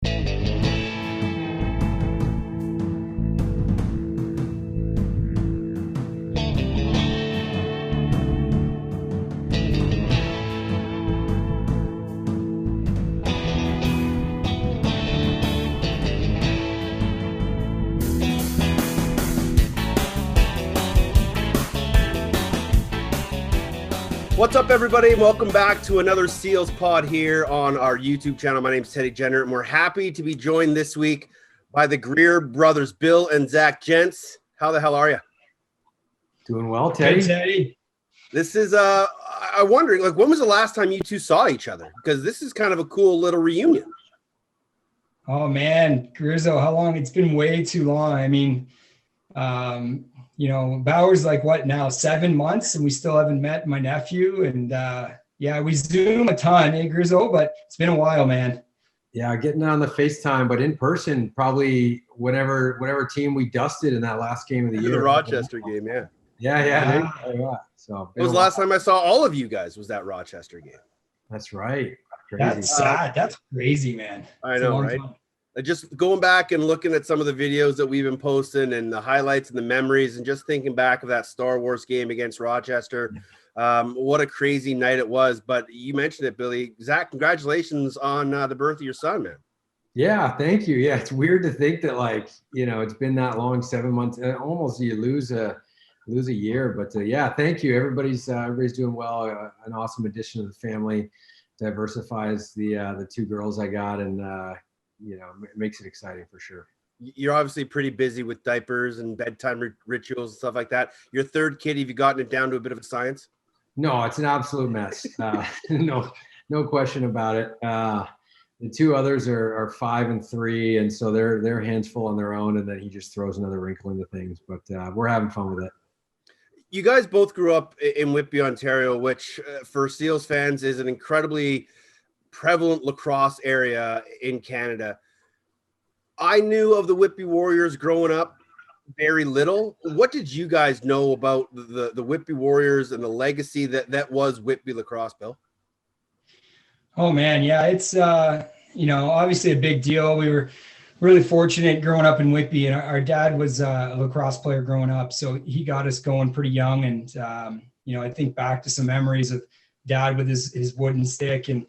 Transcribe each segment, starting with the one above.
What's up, everybody? Welcome back to another Seals pod here on our YouTube channel. My name is Teddy Jenner, and we're happy to be joined this week by the Greer brothers, Bill and Zack. Gents, how the hell are you? Doing well, Teddy. Good, Teddy. This is I wonder, like, when was the last time you two saw each other? Because this is kind of a cool little reunion. Oh man, Grizzo, how long? It's been way too long. I mean, Bauer's like what now, 7 months, and we still haven't met my nephew. And yeah, we Zoom a ton, Grizzo, but it's been a while, man. Yeah, getting on the FaceTime, but in person, probably whatever team we dusted in that last game of the year. The Rochester game, yeah. Yeah. So it was the last time I saw all of you guys was that Rochester game. That's right. Crazy. That's sad. That's crazy, man. I know, right? Just going back and looking at some of the videos that we've been posting and the highlights and the memories, and just thinking back of that Star Wars game against Rochester. What a crazy night it was. But you mentioned it, Billy. Zack, congratulations on the birth of your son, man. Yeah, thank you. Yeah, it's weird to think that, it's been that long, 7 months. Almost you lose a year. But yeah, thank you. Everybody's doing well. An awesome addition to the family. Diversifies the two girls I got, and it makes it exciting for sure. You're obviously pretty busy with diapers and bedtime rituals and stuff like that. Your third kid, have you gotten it down to a bit of a science? No, it's an absolute mess. No question about it. The two others are 5 and 3, and so they're hands full on their own, and then he just throws another wrinkle into things. But we're having fun with it. You guys both grew up in Whitby, Ontario, which for Seals fans is an incredibly prevalent lacrosse area in Canada. I knew of the Whitby Warriors growing up very little. What did you guys know about the Whitby Warriors and the legacy that was Whitby lacrosse, Bill? Oh man, yeah, it's obviously a big deal. We were really fortunate growing up in Whitby, and our dad was a lacrosse player growing up, so he got us going pretty young. And I think back to some memories of dad with his wooden stick, and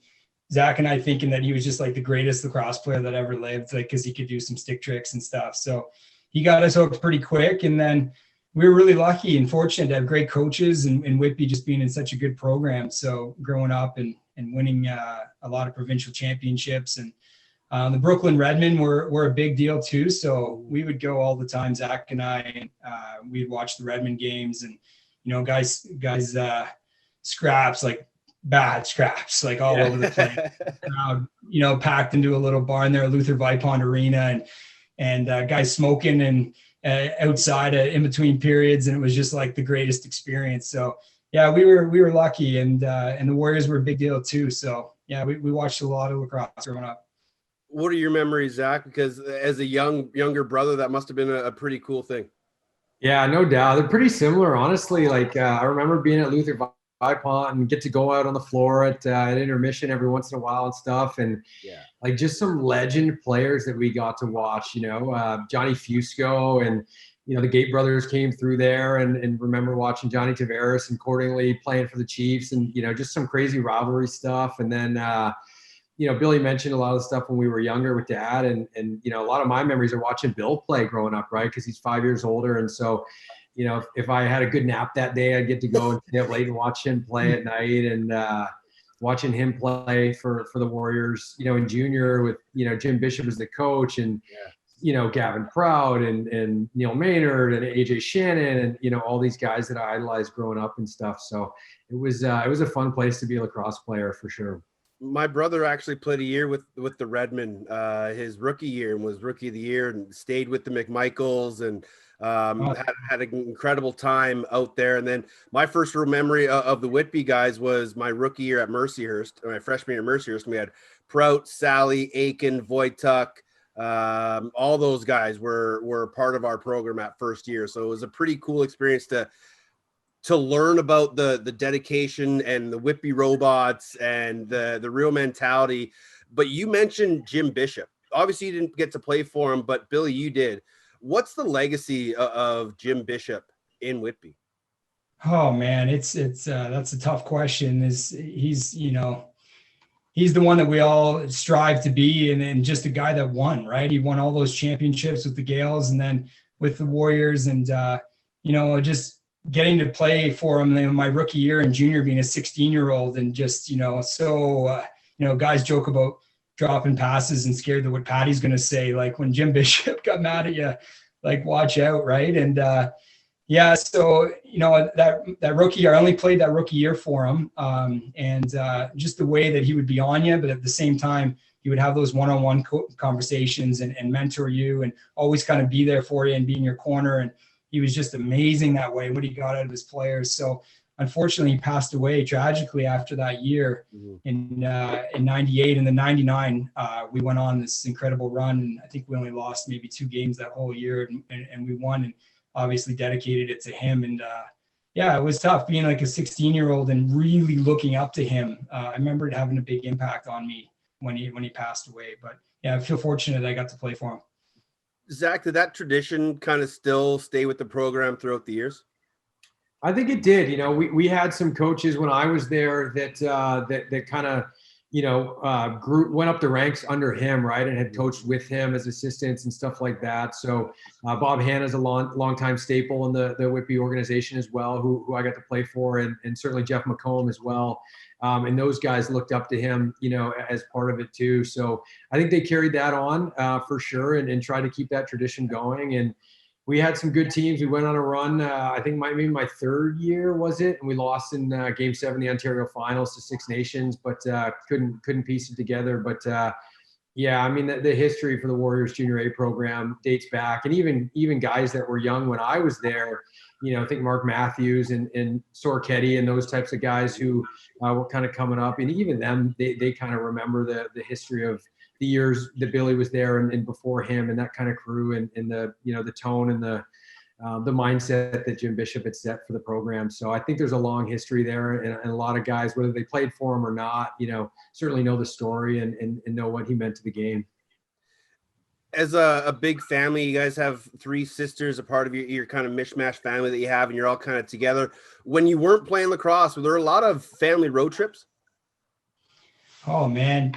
Zack and I thinking that he was just like the greatest lacrosse player that ever lived, like, because he could do some stick tricks and stuff. So he got us hooked pretty quick. And then we were really lucky and fortunate to have great coaches, and Whitby just being in such a good program. So growing up and winning a lot of provincial championships, and the Brooklyn Redmen were a big deal too. So we would go all the time, Zack and I, and we'd watch the Redmen games, and, guys scraps, like bad scraps, like all over the place. Packed into a little barn there at Luther Vipond Arena, and guys smoking and outside in between periods, and it was just like the greatest experience. So yeah, we were lucky, and the Warriors were a big deal too. So yeah, we watched a lot of lacrosse growing up. What are your memories, Zack? Because as a younger brother, that must have been a pretty cool thing. Yeah, no doubt. They're pretty similar, honestly. I remember being at Luther Vipond and get to go out on the floor at intermission every once in a while and stuff. And just some legend players that we got to watch, Johnny Fusco, and, the Gate brothers came through there, and remember watching Johnny Tavares and Cordingley playing for the Chiefs, and, just some crazy rivalry stuff. And then, Billy mentioned a lot of the stuff when we were younger with dad, and a lot of my memories are watching Bill play growing up, right? Because he's 5 years older. And so, if I had a good nap that day, I'd get to go and stay up late and watch him play at night, and watching him play for the Warriors, in junior with, Jim Bishop as the coach, and, Gavin Proud and Neil Maynard and AJ Shannon, and, all these guys that I idolized growing up and stuff. So it was a fun place to be a lacrosse player for sure. My brother actually played a year with the Redmen, his rookie year, and was rookie of the year, and stayed with the McMichaels, and had an incredible time out there. And then my first real memory of the Whitby guys was my rookie year at Mercyhurst, or my freshman year at Mercyhurst. And we had Prout, Sally, Aiken, Wojtuk, all those guys were part of our program at first year. So it was a pretty cool experience to learn about the dedication and the Whitby robots and the real mentality. But you mentioned Jim Bishop. obviously you didn't get to play for him, but Billy, you did. What's the legacy of Jim Bishop in Whitby? Oh man, it's that's a tough question. He's he's the one that we all strive to be, and just a guy that won, right? He won all those championships with the Gales and then with the Warriors, and just getting to play for him in my rookie year and junior, being a 16-year-old, and just guys joke about dropping passes and scared that what Patty's going to say, like when Jim Bishop got mad at you, like watch out, right? And so that rookie year, I only played that rookie year for him, and just the way that he would be on you, but at the same time he would have those one-on-one conversations and mentor you, and always kind of be there for you and be in your corner. And he was just amazing that way, what he got out of his players. So unfortunately, he passed away tragically after that year in 98. And then 99, we went on this incredible run. And I think we only lost maybe 2 games that whole year, and we won, and obviously dedicated it to him. And it was tough being like a 16-year-old and really looking up to him. I remember it having a big impact on me when he passed away. But yeah, I feel fortunate that I got to play for him. Zach, did that tradition kind of still stay with the program throughout the years? I think it did. We had some coaches when I was there that kind of, went up the ranks under him, right, and had coached with him as assistants and stuff like that. So Bob Hanna's a long-time staple in the Whitby organization as well, who I got to play for, and certainly Jeff McComb as well. And those guys looked up to him, as part of it too. So I think they carried that on for sure, and tried to keep that tradition going. And we had some good teams. We went on a run. I think maybe my 3rd year was it, and we lost in Game 7 of the Ontario Finals to Six Nations, but couldn't piece it together. But the history for the Warriors Junior A program dates back, and even guys that were young when I was there. I think Mark Matthews and Sorketti and those types of guys who were kind of coming up, and even them, they kind of remember the history of the years that Billy was there and before him, and that kind of crew, and the tone and the mindset that Jim Bishop had set for the program. So I think there's a long history there, and a lot of guys, whether they played for him or not, certainly know the story and know what he meant to the game. As a big family, you guys have 3 sisters, a part of your kind of mishmash family that you have, and you're all kind of together. When you weren't playing lacrosse, were there a lot of family road trips? Oh man,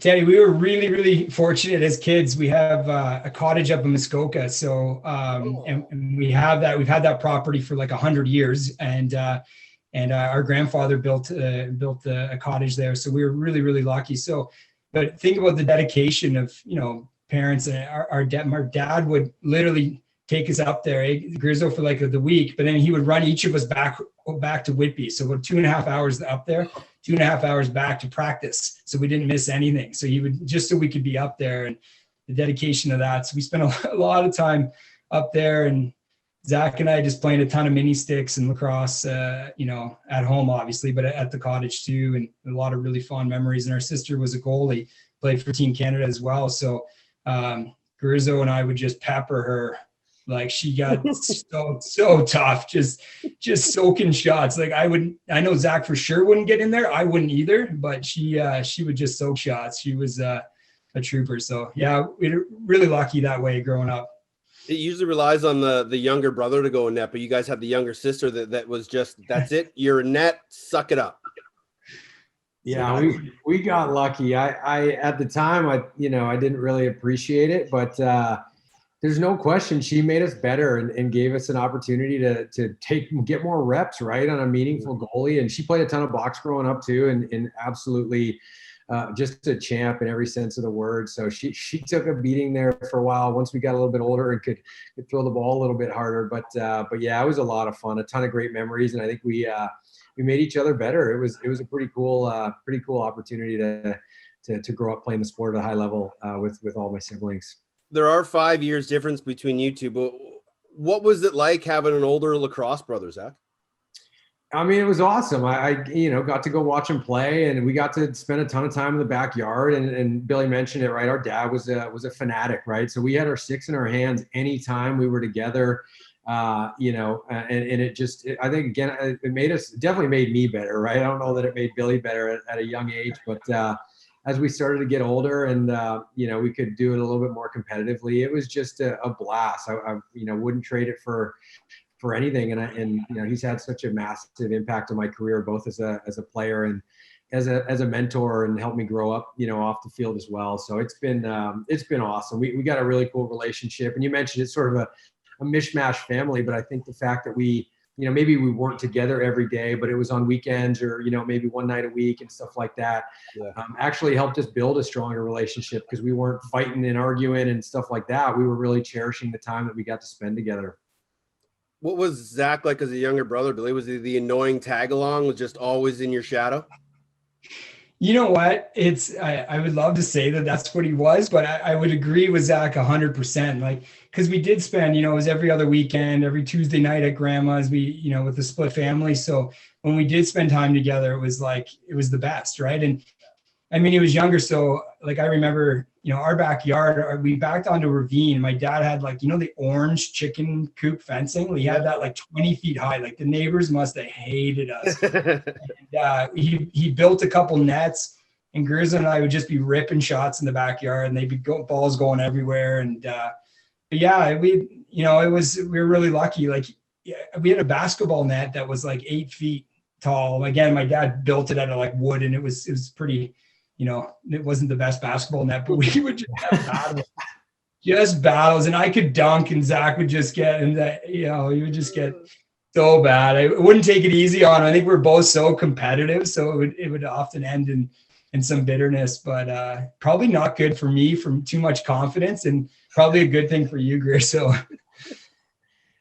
Teddy, we were really, really fortunate as kids. We have a cottage up in Muskoka. So, and we've had that property for like 100 years. And our grandfather built a cottage there. So we were really, really lucky. So, but think about the dedication of, parents, and our dad would literally take us up there, Grizzo, for like the week, but then he would run each of us back to Whitby. So about 2.5 hours up there, 2.5 hours back to practice. So we didn't miss anything. So he would, just so we could be up there, and the dedication of that. So we spent a lot of time up there, and Zach and I just playing a ton of mini sticks and lacrosse, at home, obviously, but at the cottage too. And a lot of really fond memories. And our sister was a goalie, played for Team Canada as well. So Grizzo and I would just pepper her. Like she got so tough, just soaking shots. Like I know Zach for sure wouldn't get in there. I wouldn't either, but she would just soak shots. She was a trooper. So yeah, we're really lucky that way growing up. It usually relies on the younger brother to go in net, but you guys have the younger sister that was just, that's it. You're in net, suck it up. Yeah, we got lucky. I at the time I didn't really appreciate it, but there's no question she made us better and gave us an opportunity to get more reps, right, on a meaningful goalie. And she played a ton of box growing up too, and absolutely just a champ in every sense of the word. So she took a beating there for a while once we got a little bit older and could throw the ball a little bit harder. But yeah, it was a lot of fun, a ton of great memories, and I think we made each other better. It was a pretty cool opportunity to grow up playing the sport at a high level with all my siblings. There are 5 years difference between you two, but what was it like having an older lacrosse brother, Zach? I mean, it was awesome. I got to go watch him play, and we got to spend a ton of time in the backyard. And Billy mentioned it, right? Our dad was a fanatic, right? So we had our sticks in our hands anytime we were together. And it just, I think again, it definitely made me better, right? I don't know that it made Billy better at a young age, but as we started to get older and, we could do it a little bit more competitively, it was just a blast. I wouldn't trade it for anything. And he's had such a massive impact on my career, both as a player and as a mentor, and helped me grow up, off the field as well. So it's been awesome. We got a really cool relationship. And you mentioned it's sort of a mishmash family, but I think the fact that we, maybe we weren't together every day, but it was on weekends or, maybe one night a week and stuff like that, actually helped us build a stronger relationship, because we weren't fighting and arguing and stuff like that. We were really cherishing the time that we got to spend together. What was Zach like as a younger brother, Billy? Was he the annoying tag along, was just always in your shadow? You know what? I would love to say that that's what he was, but I would agree with Zach 100%. Like, because we did spend, it was every other weekend, every Tuesday night at grandma's, with the split family. So when we did spend time together, it was the best, right? And I mean, he was younger, so like I remember, our backyard, we backed onto a ravine. My dad had the orange chicken coop fencing. We had that 20 feet high. Like the neighbors must have hated us. And, he built a couple nets, and Greers and I would just be ripping shots in the backyard, and they'd be balls going everywhere. And we were really lucky. We had a basketball net that was 8 feet tall. Again, my dad built it out of wood, and it was pretty. It wasn't the best basketball net, but we would just battles, and I could dunk, and Zach would just get, and he would just get so bad. I wouldn't take it easy on him. I think we're both so competitive, so it would often end in some bitterness, but probably not good for me from too much confidence, and probably a good thing for you, Greer. So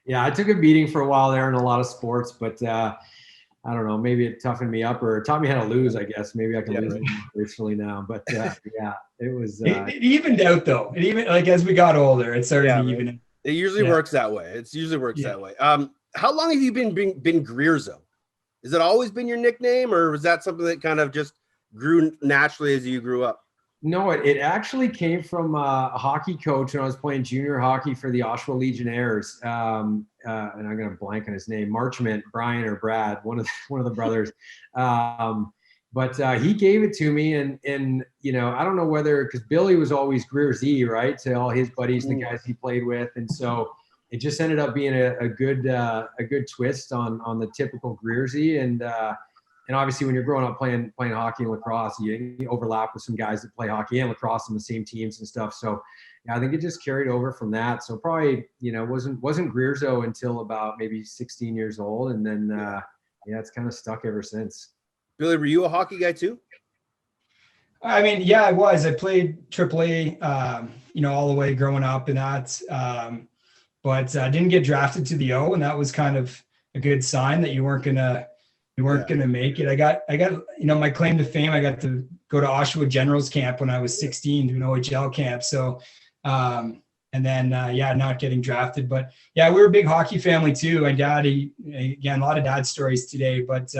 yeah, I took a beating for a while there in a lot of sports, but I don't know, maybe it toughened me up or taught me how to lose, I guess. Maybe I can lose gracefully now. But it was. It evened out, though. It even as we got older, it started to even out. It usually works that way. That way. How long have you been Greerzo? Has it always been your nickname, or was that something that kind of just grew naturally as you grew up? No, it actually came from a hockey coach when I was playing junior hockey for the Oshawa Legionnaires. And I'm going to blank on his name, Marchment, Brian or Brad, one of the brothers. But he gave it to me, and I don't know whether, because Billy was always Greer Z, right, to all his buddies, the guys he played with, and so it just ended up being a good twist on the typical Greer Z, and obviously when you're growing up playing hockey and lacrosse, you overlap with some guys that play hockey and lacrosse on the same teams and stuff. So yeah, I think it just carried over from that. So probably, wasn't Greerzo until about maybe 16 years old. And then, it's kind of stuck ever since. Billy, were you a hockey guy too? I mean, yeah, I was. I played AAA, all the way growing up and that. But I didn't get drafted to the O, and that was kind of a good sign that you weren't gonna make it. I got my claim to fame. I got to go to Oshawa Generals camp when I was 16 to an OHL camp. So, and then not getting drafted. But yeah, we were a big hockey family too. My dad, again, a lot of dad stories today. But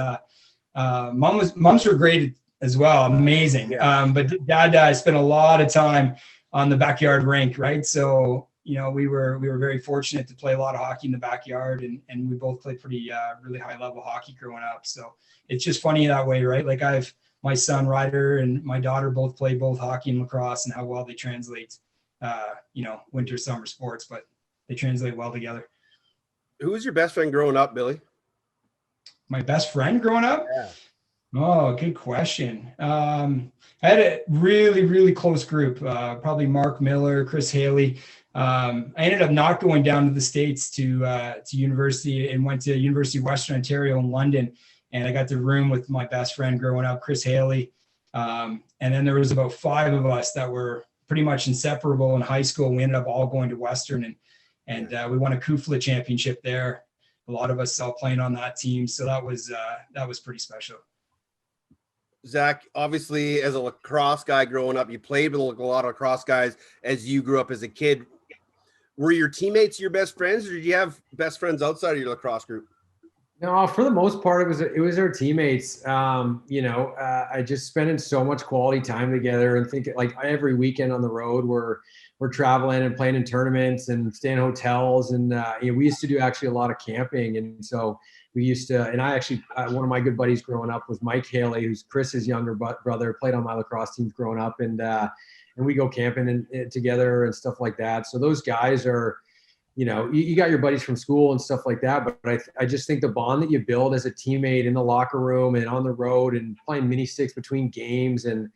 moms were great as well, amazing. But dad spent a lot of time on the backyard rink, right? So we were very fortunate to play a lot of hockey in the backyard, and we both played pretty really high level hockey growing up. So it's just funny that way, right? Like my son Ryder and my daughter both play both hockey and lacrosse, and how well they translate, winter, summer sports, but they translate well together. Who was your best friend growing up, Billy? My best friend growing up? Yeah. Oh, good question. I had a really, really close group, probably Mark Miller, Chris Haley. I ended up not going down to the States to university, and went to University of Western Ontario in London. And I got to room with my best friend growing up, Chris Haley. And then there was about 5 of us that were pretty much inseparable in high school. We ended up all going to Western, and we won a Kufla championship there. A lot of us all playing on that team. So that was pretty special. Zach, obviously as a lacrosse guy growing up, you played with a lot of lacrosse guys as you grew up as a kid. Were your teammates your best friends, or did you have best friends outside of your lacrosse group? No, for the most part, it was our teammates. I just spending so much quality time together, and think like every weekend on the road, we're traveling and playing in tournaments and staying in hotels, and we used to do actually a lot of camping, and so we used to. And I actually, one of my good buddies growing up was Mike Haley, who's Chris's younger brother, played on my lacrosse teams growing up, and we go camping and together and stuff like that. So those guys are. You got your buddies from school and stuff like that, but I just think the bond that you build as a teammate in the locker room and on the road and playing mini sticks between games, and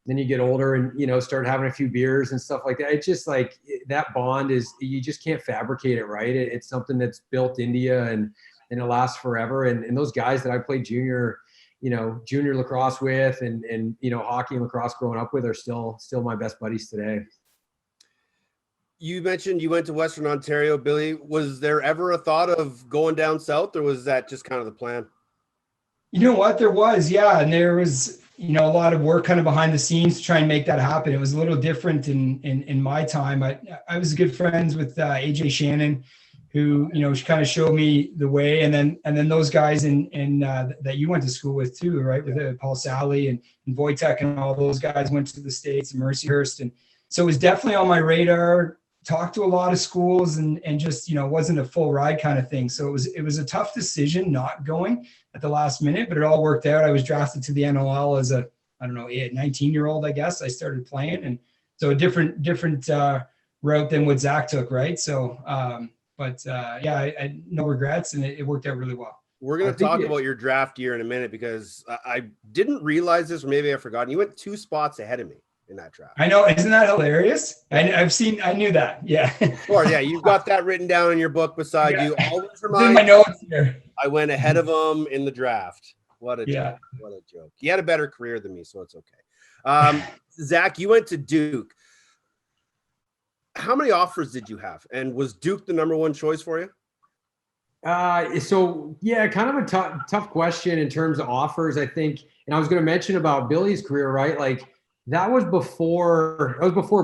then you get older and, start having a few beers and stuff like that. It's just like that bond you just can't fabricate it, right? It's something that's built into you, and it lasts forever. And those guys that I played junior lacrosse with and hockey and lacrosse growing up with are still my best buddies today. You mentioned you went to Western Ontario, Billy. Was there ever a thought of going down south, or was that just kind of the plan? You know what? There was, yeah. And there was, a lot of work kind of behind the scenes to try and make that happen. It was a little different in my time. I was good friends with AJ Shannon, who, she kind of showed me the way. And then those guys in that you went to school with too, right? With Paul Sally and Wojtek and all those guys went to the States and Mercyhurst. And so it was definitely on my radar. Talked to a lot of schools and just, wasn't a full ride kind of thing. So it was a tough decision not going at the last minute, but it all worked out. I was drafted to the NLL as a 19-year-old, I guess. I started playing. And so a different route than what Zack took. Right. So, I no regrets, and it worked out really well. We're going to talk about your draft year in a minute, because I didn't realize this, or maybe I've forgotten. You went 2 spots ahead of me in that draft. I know. Isn't that hilarious? I knew that. Yeah. Or yeah, you've got that written down in your book beside you. Always remind my notes here. I went ahead of him in the draft. What a joke. What a joke. He had a better career than me, so it's okay. Zack, you went to Duke. How many offers did you have? And was Duke the number one choice for you? So yeah, kind of a tough question in terms of offers, I think. And I was going to mention about Billy's career, right? Like, that was before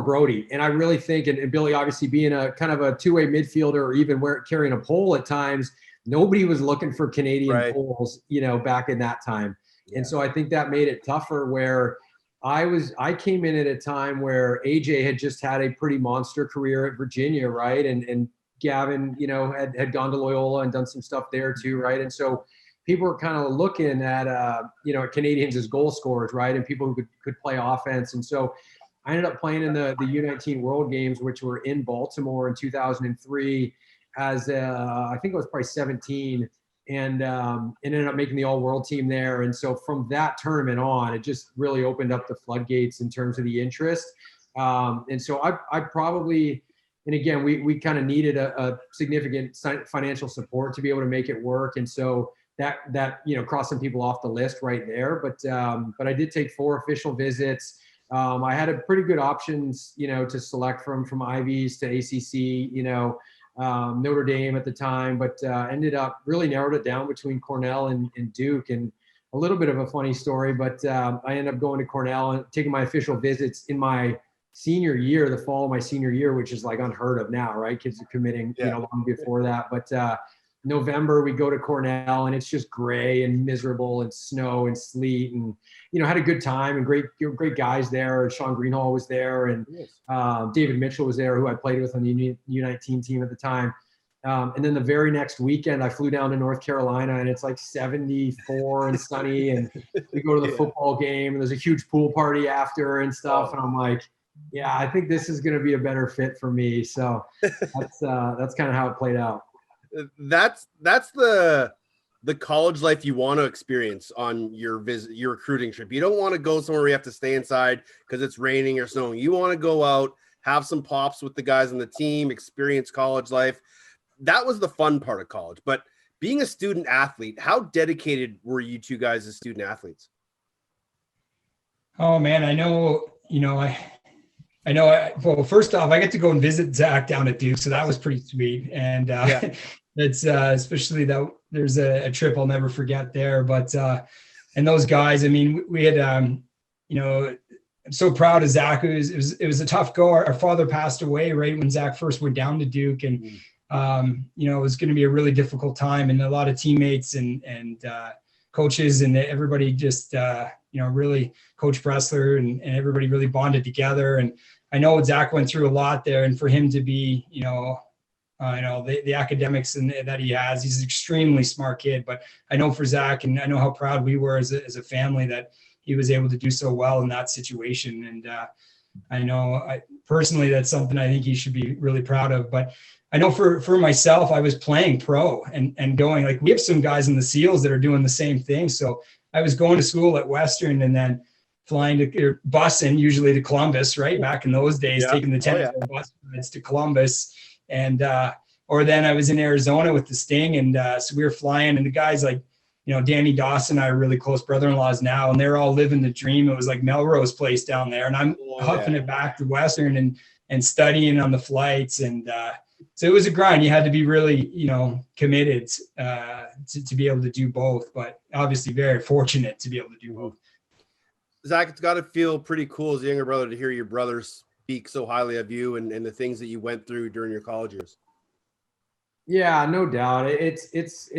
Brody. And I really think, and Billy obviously being a kind of a two-way midfielder, or even carrying a pole at times, nobody was looking for Canadian poles, back in that time. Yeah. And so I think that made it tougher, where I came in at a time where AJ had just had a pretty monster career at Virginia, right? And Gavin, had gone to Loyola and done some stuff there too, right? And so people were kind of looking at, Canadians as goal scorers, right? And people who could play offense. And so I ended up playing in the U19 World Games, which were in Baltimore in 2003 as, I think it was probably 17, and ended up making the all-world team there. And so from that tournament on, it just really opened up the floodgates in terms of the interest. And so I probably, and again, we kind of needed a significant financial support to be able to make it work. And so that crossed some people off the list right there. But I did take 4 official visits. I had a pretty good options, to select from Ivies to ACC, Notre Dame at the time, but ended up really narrowed it down between Cornell and Duke. And a little bit of a funny story, but I ended up going to Cornell and taking my official visits in my senior year, the fall of my senior year, which is like unheard of now, right? Kids are committing, long before that. But November, we go to Cornell, and it's just gray and miserable and snow and sleet, and had a good time, and great guys there. Sean Greenhall was there, and David Mitchell was there, who I played with on the U19 team at the time. And then the very next weekend, I flew down to North Carolina, and it's like 74 and sunny, and we go to the football game, and there's a huge pool party after and stuff, and I'm like, yeah, I think this is going to be a better fit for me. So that's kind of how it played out. That's the college life you want to experience on your recruiting trip. You don't want to go somewhere where you have to stay inside because it's raining or snowing. You want to go out, have some pops with the guys on the team, experience college life. That was the fun part of college. But being a student athlete, how dedicated were you two guys as student athletes? Oh man, I know. Well, first off, I get to go and visit Zack down at Duke, so that was pretty sweet. And it's especially that there's a trip I'll never forget there. But and those guys, I mean, we had I'm so proud of Zack. It was a tough go. Our father passed away right when Zack first went down to Duke, and you know, it was going to be a really difficult time, and a lot of teammates and coaches and everybody just, you know, really Coach Bressler and everybody really bonded together. And I know Zack went through a lot there, and for him to be, you know, the academics and that he has, he's an extremely smart kid. But I know for Zack, and I know how proud we were as a family that he was able to do so well in that situation. And I know personally, that's something I think he should be really proud of. But I know for myself, I was playing pro and going, like, we have some guys in the SEALs that are doing the same thing. So I was going to school at Western and then flying to busing usually to Columbus, right? Back in those days, taking the 10 bus rides to Columbus. And or then I was in Arizona with the Sting, and so we were flying, and the guys like, you know, Danny Dawson and I are really close brother-in-laws now, and they're all living the dream. It was like Melrose Place down there, and I'm huffing it back to Western and studying on the flights. And so it was a grind. You had to be really, you know, committed to be able to do both, but obviously very fortunate to be able to do both. Zack, it's got to feel pretty cool as a younger brother to hear your brothers speak so highly of you and the things that you went through during your college years. Yeah, no doubt. It is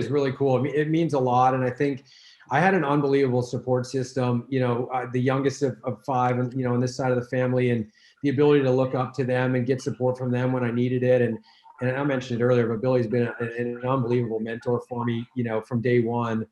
really cool. I mean, it means a lot. And I think I had an unbelievable support system, you know, the youngest of five, and, you know, on this side of the family, and the ability to look up to them and get support from them when I needed it. And I mentioned it earlier, but Billy's been an unbelievable mentor for me, you know, from day one.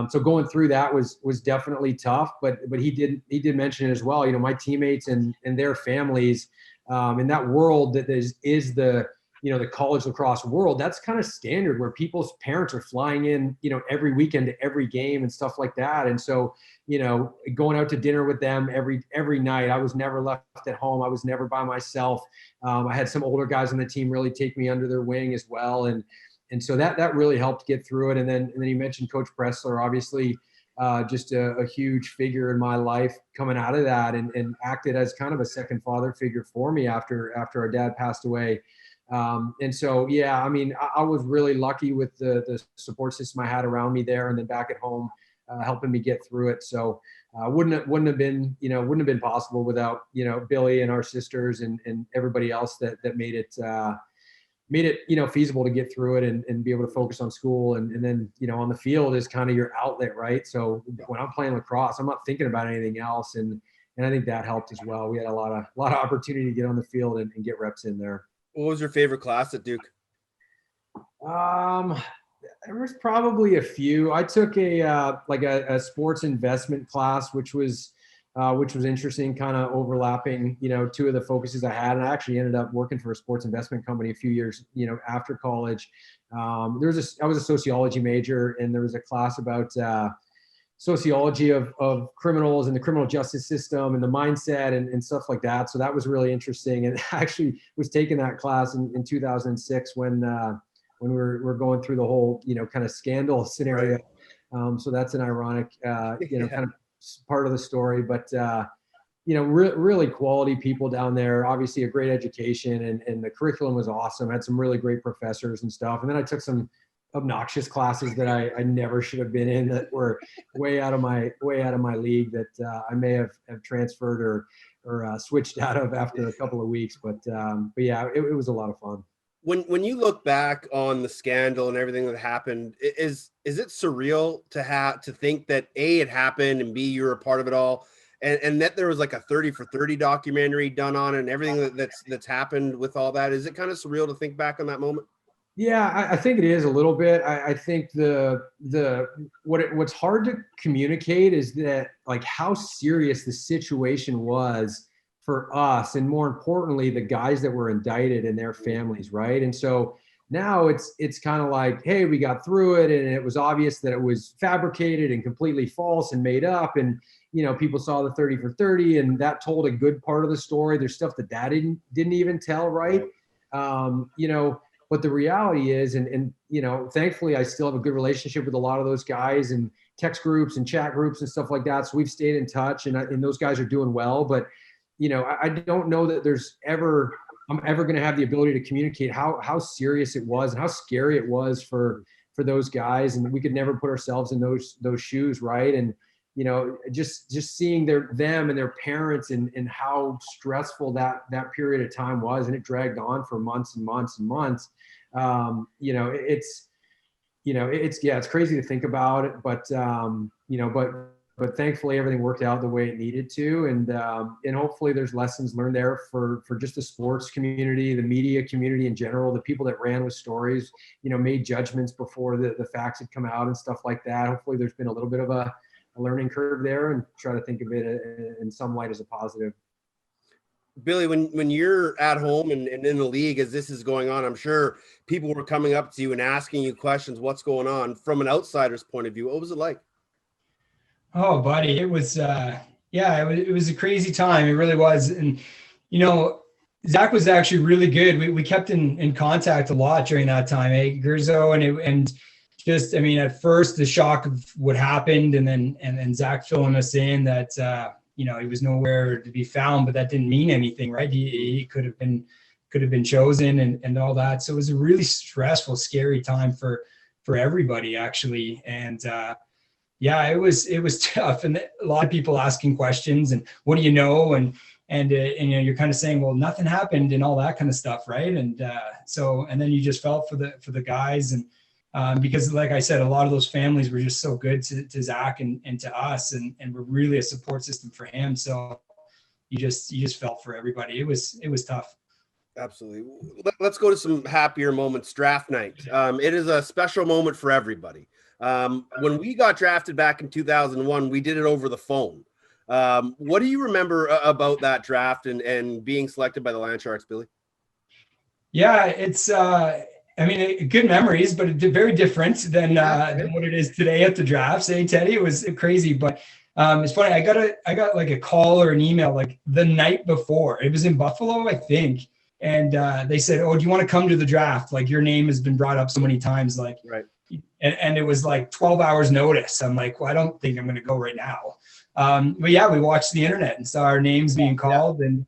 So going through that was definitely tough, but he did mention it as well. You know, my teammates and their families, in that world that is the, you know, the college lacrosse world, that's kind of standard, where people's parents are flying in, you know, every weekend to every game and stuff like that. And so, you know, going out to dinner with them every night, I was never left at home. I was never by myself. I had some older guys on the team really take me under their wing as well. And so that really helped get through it. And then you mentioned Coach Bressler, obviously, just a huge figure in my life coming out of that, and acted as kind of a second father figure for me after our dad passed away. And so, yeah, I mean, I was really lucky with the support system I had around me there, and then back at home, helping me get through it. So wouldn't have been possible without, you know, Billy and our sisters and everybody else that made it, you know, feasible to get through it and be able to focus on school. And then, you know, on the field is kind of your outlet, right? So when I'm playing lacrosse, I'm not thinking about anything else. And I think that helped as well. We had a lot of opportunity to get on the field and get reps in there. What was your favorite class at Duke? There was probably a few. I took a sports investment class, which was interesting, kind of overlapping, you know, two of the focuses I had. And I actually ended up working for a sports investment company a few years, you know, after college. I was a sociology major, and there was a class about sociology of criminals and the criminal justice system and the mindset and stuff like that. So that was really interesting. And I actually was taking that class in 2006 when we were going through the whole, you know, kind of scandal scenario. So that's an ironic, you know, kind of part of the story. But, you know, really quality people down there, obviously a great education, and the curriculum was awesome. I had some really great professors and stuff. And then I took some obnoxious classes that I never should have been in, that were way out of my league, that I may have transferred or switched out of after a couple of weeks. But yeah, it was a lot of fun. When you look back on the scandal and everything that happened, is it surreal to think that A, it happened, and B, you're a part of it all, and that there was like a 30 for 30 documentary done on it, and everything that's happened with all that? Is it kind of surreal to think back on that moment? Yeah, I think it is a little bit. I think what's hard to communicate is that, like, how serious the situation was for us, and more importantly, the guys that were indicted and their families, right? And so now it's kind of like, hey, we got through it, and it was obvious that it was fabricated and completely false and made up, and, you know, people saw the 30 for 30, and that told a good part of the story. There's stuff that didn't even tell, right? You know. But the reality is, and you know, thankfully, I still have a good relationship with a lot of those guys, and text groups and chat groups and stuff like that. So we've stayed in touch, and those guys are doing well. But, you know, I don't know that I'm ever going to have the ability to communicate how serious it was and how scary it was for those guys, and we could never put ourselves in those shoes, right? And, just seeing them and their parents and how stressful that period of time was, and it dragged on for months and months and months. It's crazy to think about it, but thankfully everything worked out the way it needed to, and hopefully there's lessons learned there for just the sports community, the media community in general, the people that ran with stories, made judgments before the facts had come out and stuff like that. Hopefully there's been a little bit of a learning curve there, and try to think of it in some light as a positive. Billy, when you're at home and in the league as this is going on, I'm sure people were coming up to you and asking you questions, what's going on from an outsider's point of view. What was it like? Oh, buddy, it was it was a crazy time. It really was. And Zack was actually really good. We kept in contact a lot during that time, Gerzo, and just, at first the shock of what happened, and then Zack filling us in that he was nowhere to be found, but that didn't mean anything, right? He could have been chosen and all that. So it was a really stressful, scary time for everybody, actually. And it was tough, and a lot of people asking questions and what do you know, and you're kind of saying, well, nothing happened and all that kind of stuff, right? And then you just felt for the guys, and because, like I said, a lot of those families were just so good to Zack and to us, and were really a support system for him. So you just felt for everybody. It was tough. Absolutely. Let's go to some happier moments. Draft night. It is a special moment for everybody. When we got drafted back in 2001, we did it over the phone. What do you remember about that draft and being selected by the Land Sharks, Billy? Yeah, it's good memories, but very different than what it is today at the drafts. Hey, Teddy, it was crazy, but it's funny. I got like a call or an email like the night before. It was in Buffalo, I think, and they said, "Oh, do you want to come to the draft? Like, your name has been brought up so many times." Like, right. And it was like 12 hours notice. I'm like, well, I don't think I'm going to go right now. But yeah, we watched the internet and saw our names being called, and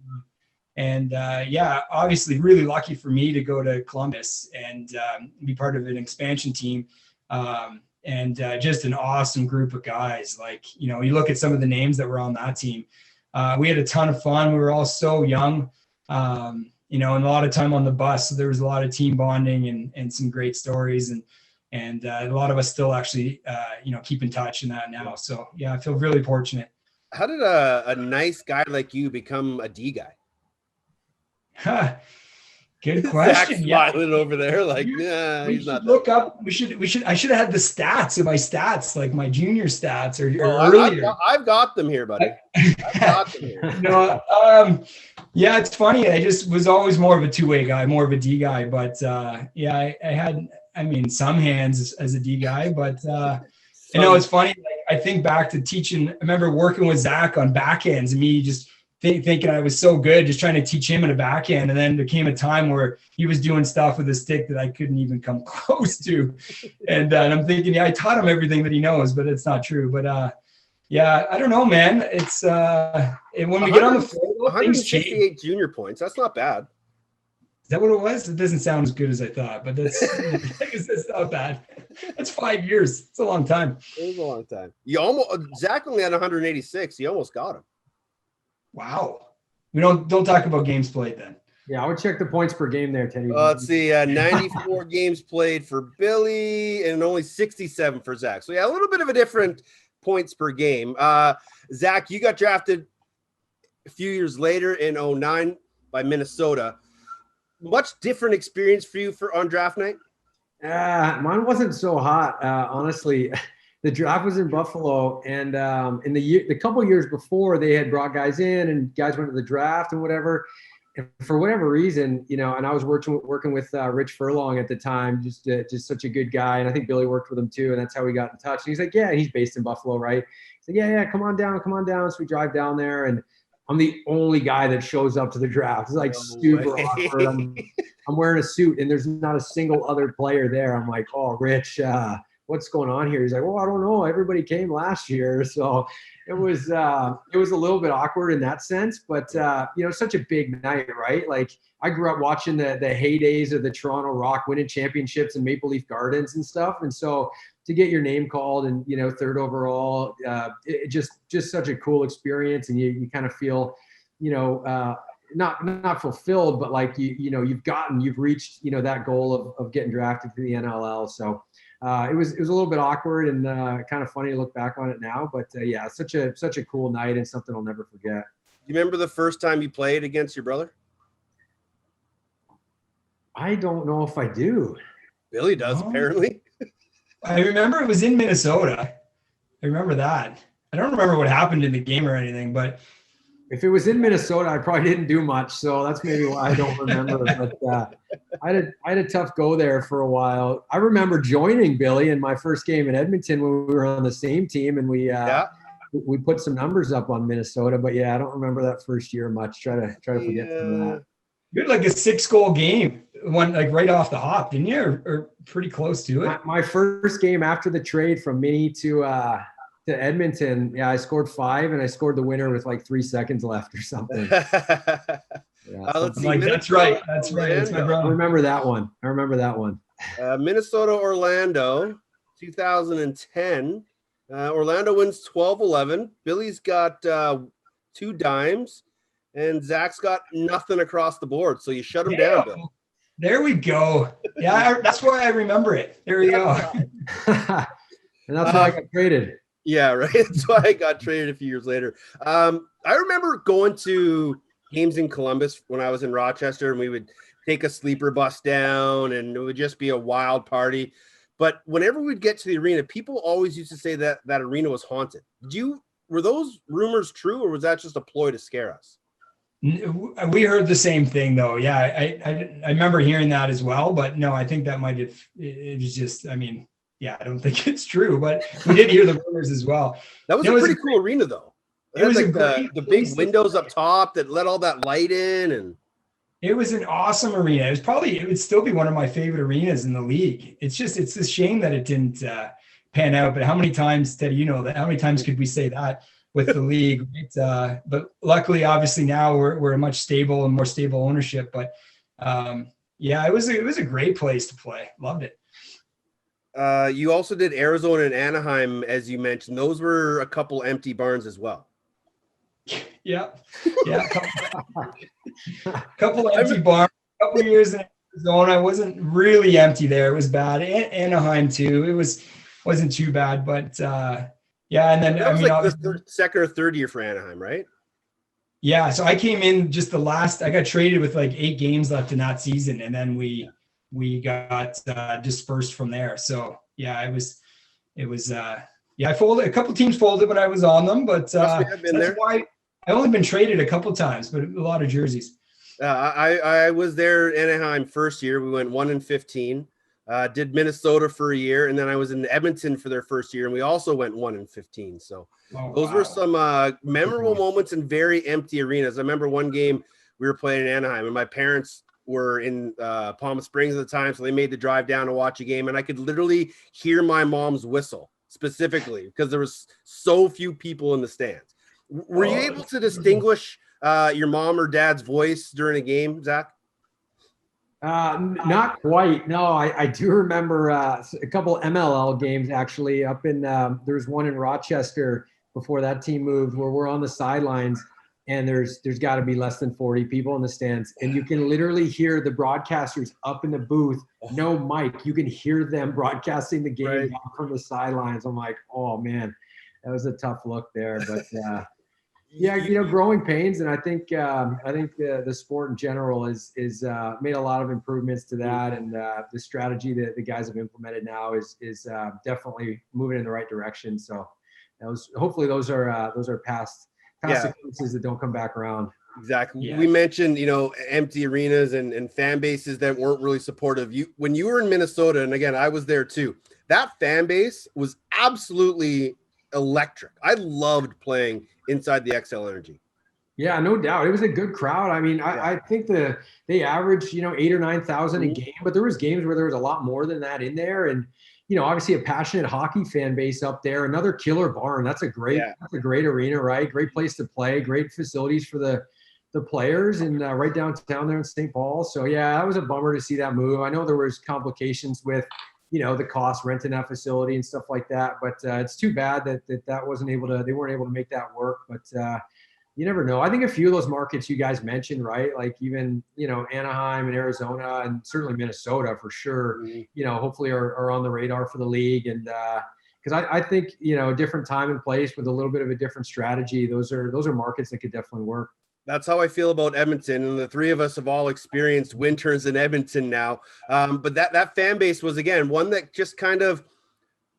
obviously really lucky for me to go to Columbus and be part of an expansion team, and just an awesome group of guys. Like, you look at some of the names that were on that team. We had a ton of fun. We were all so young, and a lot of time on the bus. So there was a lot of team bonding and some great stories, and a lot of us still actually, keep in touch in that now. So yeah, I feel really fortunate. How did a nice guy like you become a D guy? Good question. Smiling over there, like, he's not. Look up. I should have had the stats in my stats, like my junior stats or earlier. I've got them here, buddy. I've got them here. Yeah, it's funny. I just was always more of a two-way guy, more of a D guy. But I had, some hands as a D guy. But it's funny. Like, I think back to teaching. I remember working with Zack on backhands, and me just thinking I was so good, just trying to teach him in a backhand. And then there came a time where he was doing stuff with a stick that I couldn't even come close to. And I'm thinking, I taught him everything that he knows, but it's not true. But I don't know, man. It's when we get on the floor, things change. 168 junior points. That's not bad. Is that what it was? It doesn't sound as good as I thought, but that's it's not bad. That's 5 years. It's a long time. It was a long time. Zack only had 186. You almost got him. Wow. We don't talk about games played then. Yeah, I would check the points per game there, Teddy. Let's see, 94 games played for Billy and only 67 for Zack. So yeah, a little bit of a different points per game. Zack, you got drafted a few years later in 2009 by Minnesota. Much different experience for you on draft night? Mine wasn't so hot, honestly. The draft was in Buffalo, and in the couple years before, they had brought guys in, and guys went to the draft and whatever. And for whatever reason, and I was working with Rich Furlong at the time, just such a good guy, and I think Billy worked with him too, and that's how we got in touch. And he's like, "Yeah," he's based in Buffalo, right? He's like, "Yeah, come on down." So we drive down there, and I'm the only guy that shows up to the draft. It's like super awkward. I'm wearing a suit, and there's not a single other player there. I'm like, "Oh, Rich, what's going on here? He's like, well, I don't know. Everybody came last year. So it was a little bit awkward in that sense, but such a big night, right? Like I grew up watching the heydays of the Toronto Rock winning championships in Maple Leaf Gardens and stuff. And so to get your name called and, third overall, it just such a cool experience. And you kind of feel, not fulfilled, but like, you've reached, that goal of getting drafted to the NLL. So it was a little bit awkward and kind of funny to look back on it now, but such a cool night and something I'll never forget. You remember the first time you played against your brother? I don't know if I do. Billy does, apparently. I remember it was in Minnesota. I remember that. I don't remember what happened in the game or anything, but if it was in Minnesota, I probably didn't do much. So that's maybe why I don't remember. But I had a tough go there for a while. I remember joining Billy in my first game in Edmonton when we were on the same team, and we put some numbers up on Minnesota. But I don't remember that first year much. Try to forget from that. You had like a 6-goal game, one like right off the hop, didn't you? Or pretty close to it. My first game after the trade from Mini to Edmonton, I scored 5 and I scored the winner with like 3 seconds left or something. Let's see. Like, that's right. That's my brother. I remember that one. Minnesota, Orlando, 2010. Orlando wins 12-11. Billy's got 2 dimes, and Zach's got nothing across the board. So you shut him down, Bill. There we go. Yeah, that's why I remember it. There we go. And that's why I got traded. Yeah, right. That's why I got traded a few years later. I remember going to games in Columbus when I was in Rochester, and we would take a sleeper bus down, and it would just be a wild party. But whenever we'd get to the arena, people always used to say that arena was haunted. Were those rumors true, or was that just a ploy to scare us? We heard the same thing, though. Yeah, I remember hearing that as well. But no, I think that might have. It was just. I mean. Yeah, I don't think it's true, but we did hear the rumors as well. That was a pretty cool arena, though. It was like the big windows up top that let all that light in, and it was an awesome arena. It would still be one of my favorite arenas in the league. It's a shame that it didn't pan out. But how many times, Teddy, that? How many times could we say that with the league? But luckily, obviously, now we're a much stable and more stable ownership. But it was a great place to play. Loved it. You also did Arizona and Anaheim, as you mentioned. Those were a couple empty barns as well. Yeah. Couple empty barns. A couple years in Arizona, it wasn't really empty there. It was bad. Anaheim too. It wasn't too bad, but and then that was the second or third year for Anaheim, right? Yeah. So I came in just I got traded with like 8 games left in that season, and then we got dispersed from there. So I folded. A couple teams folded when I was on them, but that's why I only been traded a couple times, but a lot of jerseys. I was there Anaheim first year. We went 1-15. Did Minnesota for a year, and then I was in Edmonton for their first year, and we also went 1-15. So those were some memorable moments in very empty arenas. I remember one game we were playing in Anaheim, and my parents were in Palm Springs at the time, so they made the drive down to watch a game, and I could literally hear my mom's whistle specifically because there was so few people in the stands. Were you able to distinguish your mom or dad's voice during a game, Zach? Not quite. No, I do remember a couple MLL games actually up in there was one in Rochester before that team moved where we're on the sidelines. And there's got to be less than 40 people in the stands. And you can literally hear the broadcasters up in the booth, no mic. You can hear them broadcasting the game from the sidelines. I'm like, oh, man, that was a tough look there. But, growing pains. And I think the sport in general is made a lot of improvements to that. And the strategy that the guys have implemented now is definitely moving in the right direction. So hopefully those are past consequences that don't come back around. Exactly. Yeah. We mentioned, empty arenas and fan bases that weren't really supportive. When you were in Minnesota, and again, I was there too, that fan base was absolutely electric. I loved playing inside the XL Energy. Yeah, no doubt. It was a good crowd. I mean, I think they averaged, 8,000 or 9,000 a game, but there was games where there was a lot more than that in there. And, obviously a passionate hockey fan base up there. Another killer barn. That's a great arena, right? Great place to play. Great facilities for the players, and right downtown there in St. Paul. So yeah, that was a bummer to see that move. I know there was complications with, the cost renting that facility and stuff like that. But it's too bad that they weren't able to make that work. But you never know. I think a few of those markets you guys mentioned, right? Like even, Anaheim and Arizona and certainly Minnesota for sure, hopefully are on the radar for the league. And because I think, different time and place with a little bit of a different strategy, those are markets that could definitely work. That's how I feel about Edmonton, and the three of us have all experienced winters in Edmonton now. But that fan base was, again, one that just kind of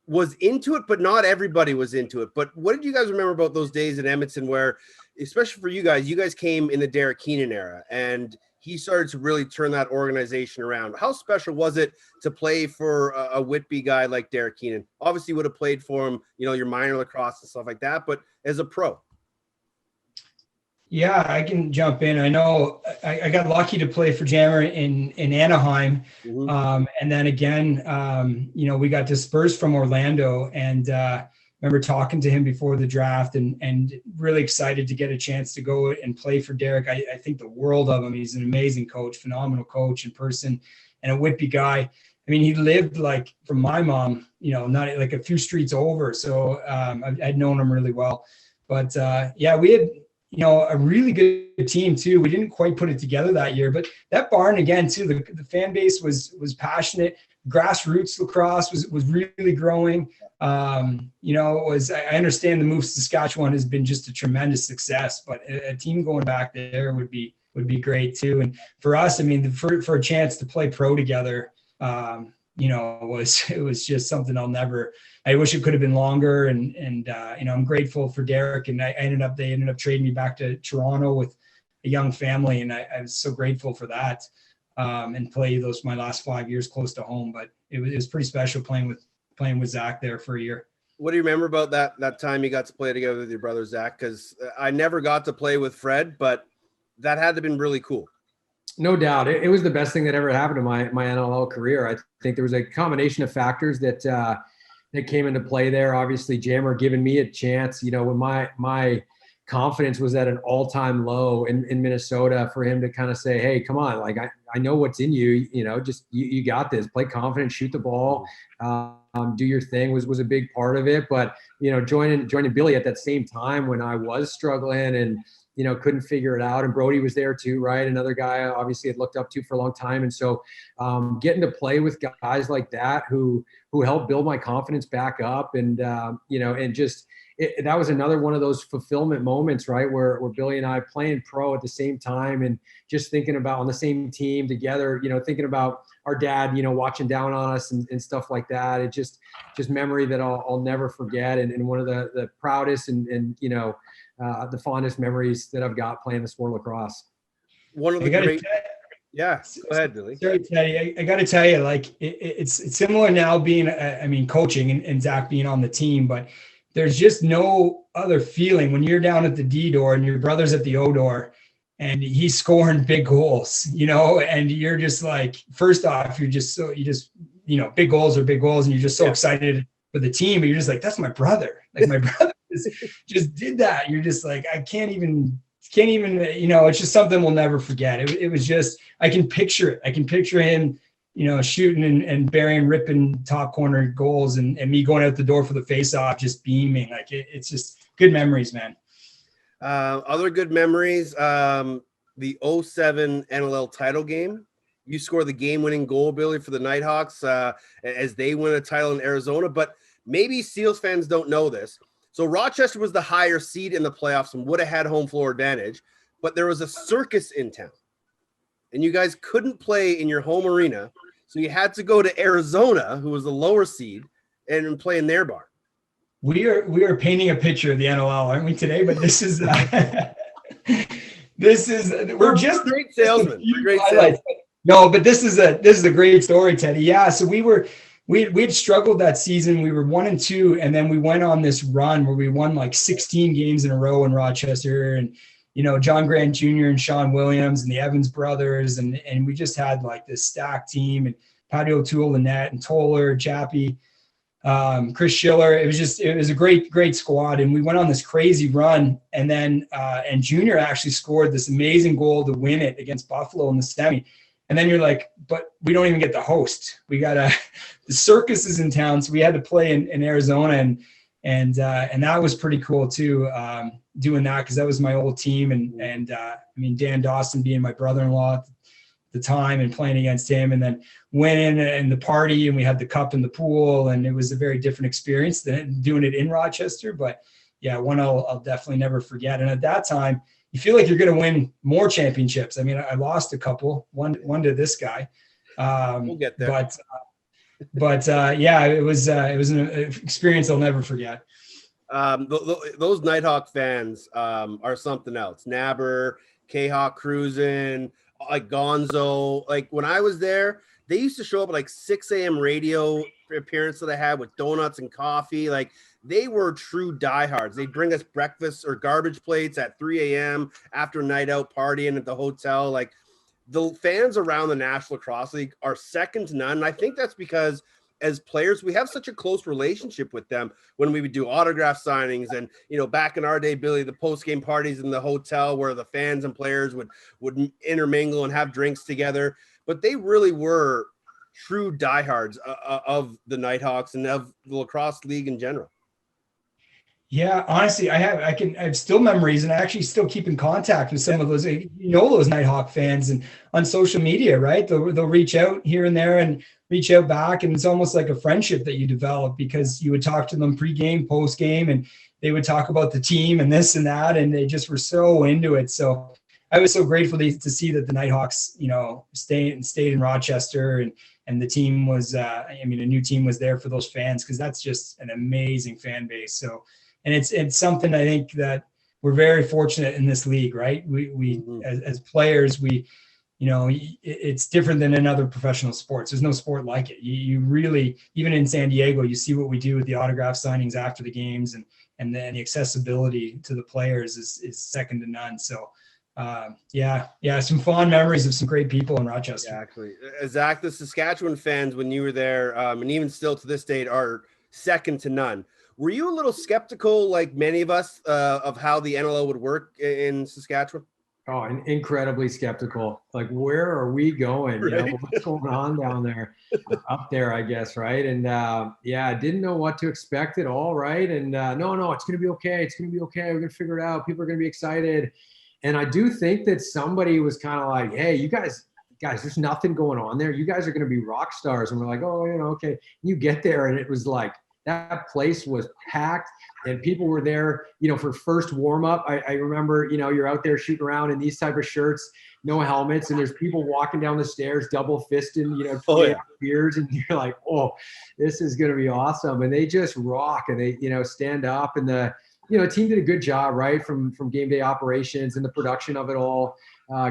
was into it, but not everybody was into it. But what did you guys remember about those days in Edmonton where, especially for you guys came in the Derek Keenan era, and he started to really turn that organization around. How special was it to play for a Whitby guy like Derek Keenan? Obviously would have played for him, your minor lacrosse and stuff like that, but as a pro. Yeah, I can jump in. I know I got lucky to play for Jammer in Anaheim. Mm-hmm. And then again, we got dispersed from Orlando, and remember talking to him before the draft and really excited to get a chance to go and play for Derek. I think the world of him. He's an amazing coach, phenomenal coach in person, and a Whitby guy. I mean, he lived like from my mom, not like a few streets over. So I'd known him really well. But we had, a really good team too. We didn't quite put it together that year, but that barn again too, the fan base was passionate. Grassroots lacrosse was really growing. I understand the move to Saskatchewan has been just a tremendous success, but a team going back there would be great too. And for us, I mean, for a chance to play pro together, it was just something I wish it could have been longer. And I'm grateful for Derek, and they ended up trading me back to Toronto with a young family. And I was so grateful for that, and play my last 5 years close to home. But it was pretty special playing with Zack there for a year. What do you remember about that time you got to play together with your brother Zack? Because I never got to play with Fred, but that had to have been really cool. No doubt. It was the best thing that ever happened to my NLL career. I think there was a combination of factors that came into play there. Obviously, Jammer giving me a chance, when my confidence was at an all-time low in Minnesota, for him to kind of say, hey, come on, like I know what's in you, just you got this. Play confident, shoot the ball, do your thing was a big part of it. But, joining Billy at that same time when I was struggling and, couldn't figure it out. And Brody was there too, right? Another guy I obviously had looked up to for a long time. And so getting to play with guys like that who helped build my confidence back up, and, and just that was another one of those fulfillment moments, right? Where Billy and I playing pro at the same time, and just thinking about on the same team together, thinking about our dad, watching down on us and stuff like that. It just memory that I'll never forget. And one of the proudest and the fondest memories that I've got playing the sport of lacrosse. One of the great. Yeah, go ahead, Billy. Sorry, Teddy. I got to tell you, like it's similar now being, coaching and Zack being on the team, but there's just no other feeling when you're down at the D door and your brother's at the O door and he's scoring big goals, and you're just like, first off, big goals are big goals, and you're just so excited for the team, but you're just like, that's my brother. Like my brother just did that. You're just like, I can't even, it's just something we'll never forget. It was just, I can picture it. I can picture him, shooting and burying, ripping top corner goals, and me going out the door for the face-off, just beaming. Like it's just good memories, man. Other good memories, the 2007 NLL title game. You score the game-winning goal, Billy, for the Nighthawks as they win a title in Arizona. But maybe Seals fans don't know this. So Rochester was the higher seed in the playoffs and would have had home floor advantage, but there was a circus in town, and you guys couldn't play in your home arena, so you had to go to Arizona, who was the lower seed, and play in their barn. We are painting a picture of the NLL, aren't we today? But this is we're just great salesmen. No, but this is a great story, Teddy. Yeah, so we'd struggled that season. We were 1-2, and then we went on this run where we won like 16 games in a row in Rochester, and John Grant Jr. and Sean Williams and the Evans brothers, and we just had like this stacked team, and Patty O'Toole, Lynette, and Toller, Chappie. Chris Schiller. It was a great squad. And we went on this crazy run. And then, and Junior actually scored this amazing goal to win it against Buffalo in the semi. And then you're like, but we don't even get the host. We got the circus is in town. So we had to play in Arizona, and that was pretty cool too. Doing that, cause that was my old team. And I mean, Dan Dawson being my brother-in-law at the time and playing against him, and then went in the party, and we had the cup in the pool, and it was a very different experience than doing it in Rochester. But yeah, one I'll definitely never forget. And at that time, you feel like you're going to win more championships. I mean, I lost a couple, one to this guy. We'll get there. But yeah, it was an experience I'll never forget. Those Nighthawk fans are something else. Nabber, K-Hawk cruising, like Gonzo. Like when I was there, they used to show up at like 6 a.m. radio appearance that I had with donuts and coffee. Like they were true diehards. They'd bring us breakfast or garbage plates at 3 a.m. after a night out partying at the hotel. Like the fans around the National Lacrosse League are second to none. And I think that's because as players, we have such a close relationship with them when we would do autograph signings. And, you know, back in our day, Billy, the post-game parties in the hotel where the fans and players would intermingle and have drinks together. But they really were true diehards of the Nighthawks and of the lacrosse league in general. Yeah, honestly, I have still memories, and I actually still keep in contact with some of those, those Nighthawk fans, and on social media, right? They'll reach out here and there and reach out back, and it's almost like a friendship that you develop, because you would talk to them pregame, postgame, and they would talk about the team and this and that, and they just were so into it. So I was so grateful to see that the Nighthawks, stayed in Rochester, and the team was, a new team was there for those fans, because that's just an amazing fan base. So. And it's something I think that we're very fortunate in this league, right? We as players, it's different than in other professional sports. There's no sport like it. You really, even in San Diego, you see what we do with the autograph signings after the games, and then the accessibility to the players is second to none. So some fond memories of some great people in Rochester. Exactly. Zach, the Saskatchewan fans, when you were there, and even still to this date, are second to none. Were you a little skeptical, like many of us, of how the NLL would work in Saskatchewan? Oh, and incredibly skeptical. Like, where are we going? Right. What's going on down there, up there, I guess, right? And I didn't know what to expect at all, right? And no, it's going to be okay. It's going to be okay. We're going to figure it out. People are going to be excited. And I do think that somebody was kind of like, hey, you guys, there's nothing going on there. You guys are going to be rock stars. And we're like, oh, okay. You get there, and it was like, that place was packed, and people were there, for first warm up. I remember, you're out there shooting around in these type of shirts, no helmets, and there's people walking down the stairs, double fisting, beers, and you're like, oh, this is going to be awesome. And they just rock, and they, stand up, and the, team did a good job, right? From game day operations and the production of it all,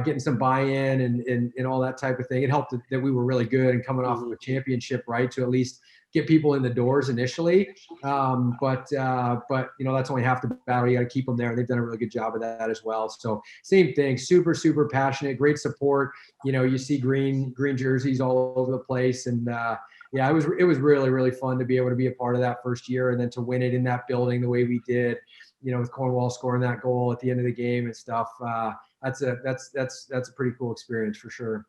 getting some buy-in and all that type of thing. It helped that we were really good and coming off of a championship, right? To at least get people in the doors initially. But that's only half the battle. You got to keep them there. They've done a really good job of that as well. So same thing, super, super passionate, great support. You see green jerseys all over the place. And it was really, really fun to be able to be a part of that first year, and then to win it in that building the way we did, with Cornwall scoring that goal at the end of the game and stuff. That's a pretty cool experience for sure.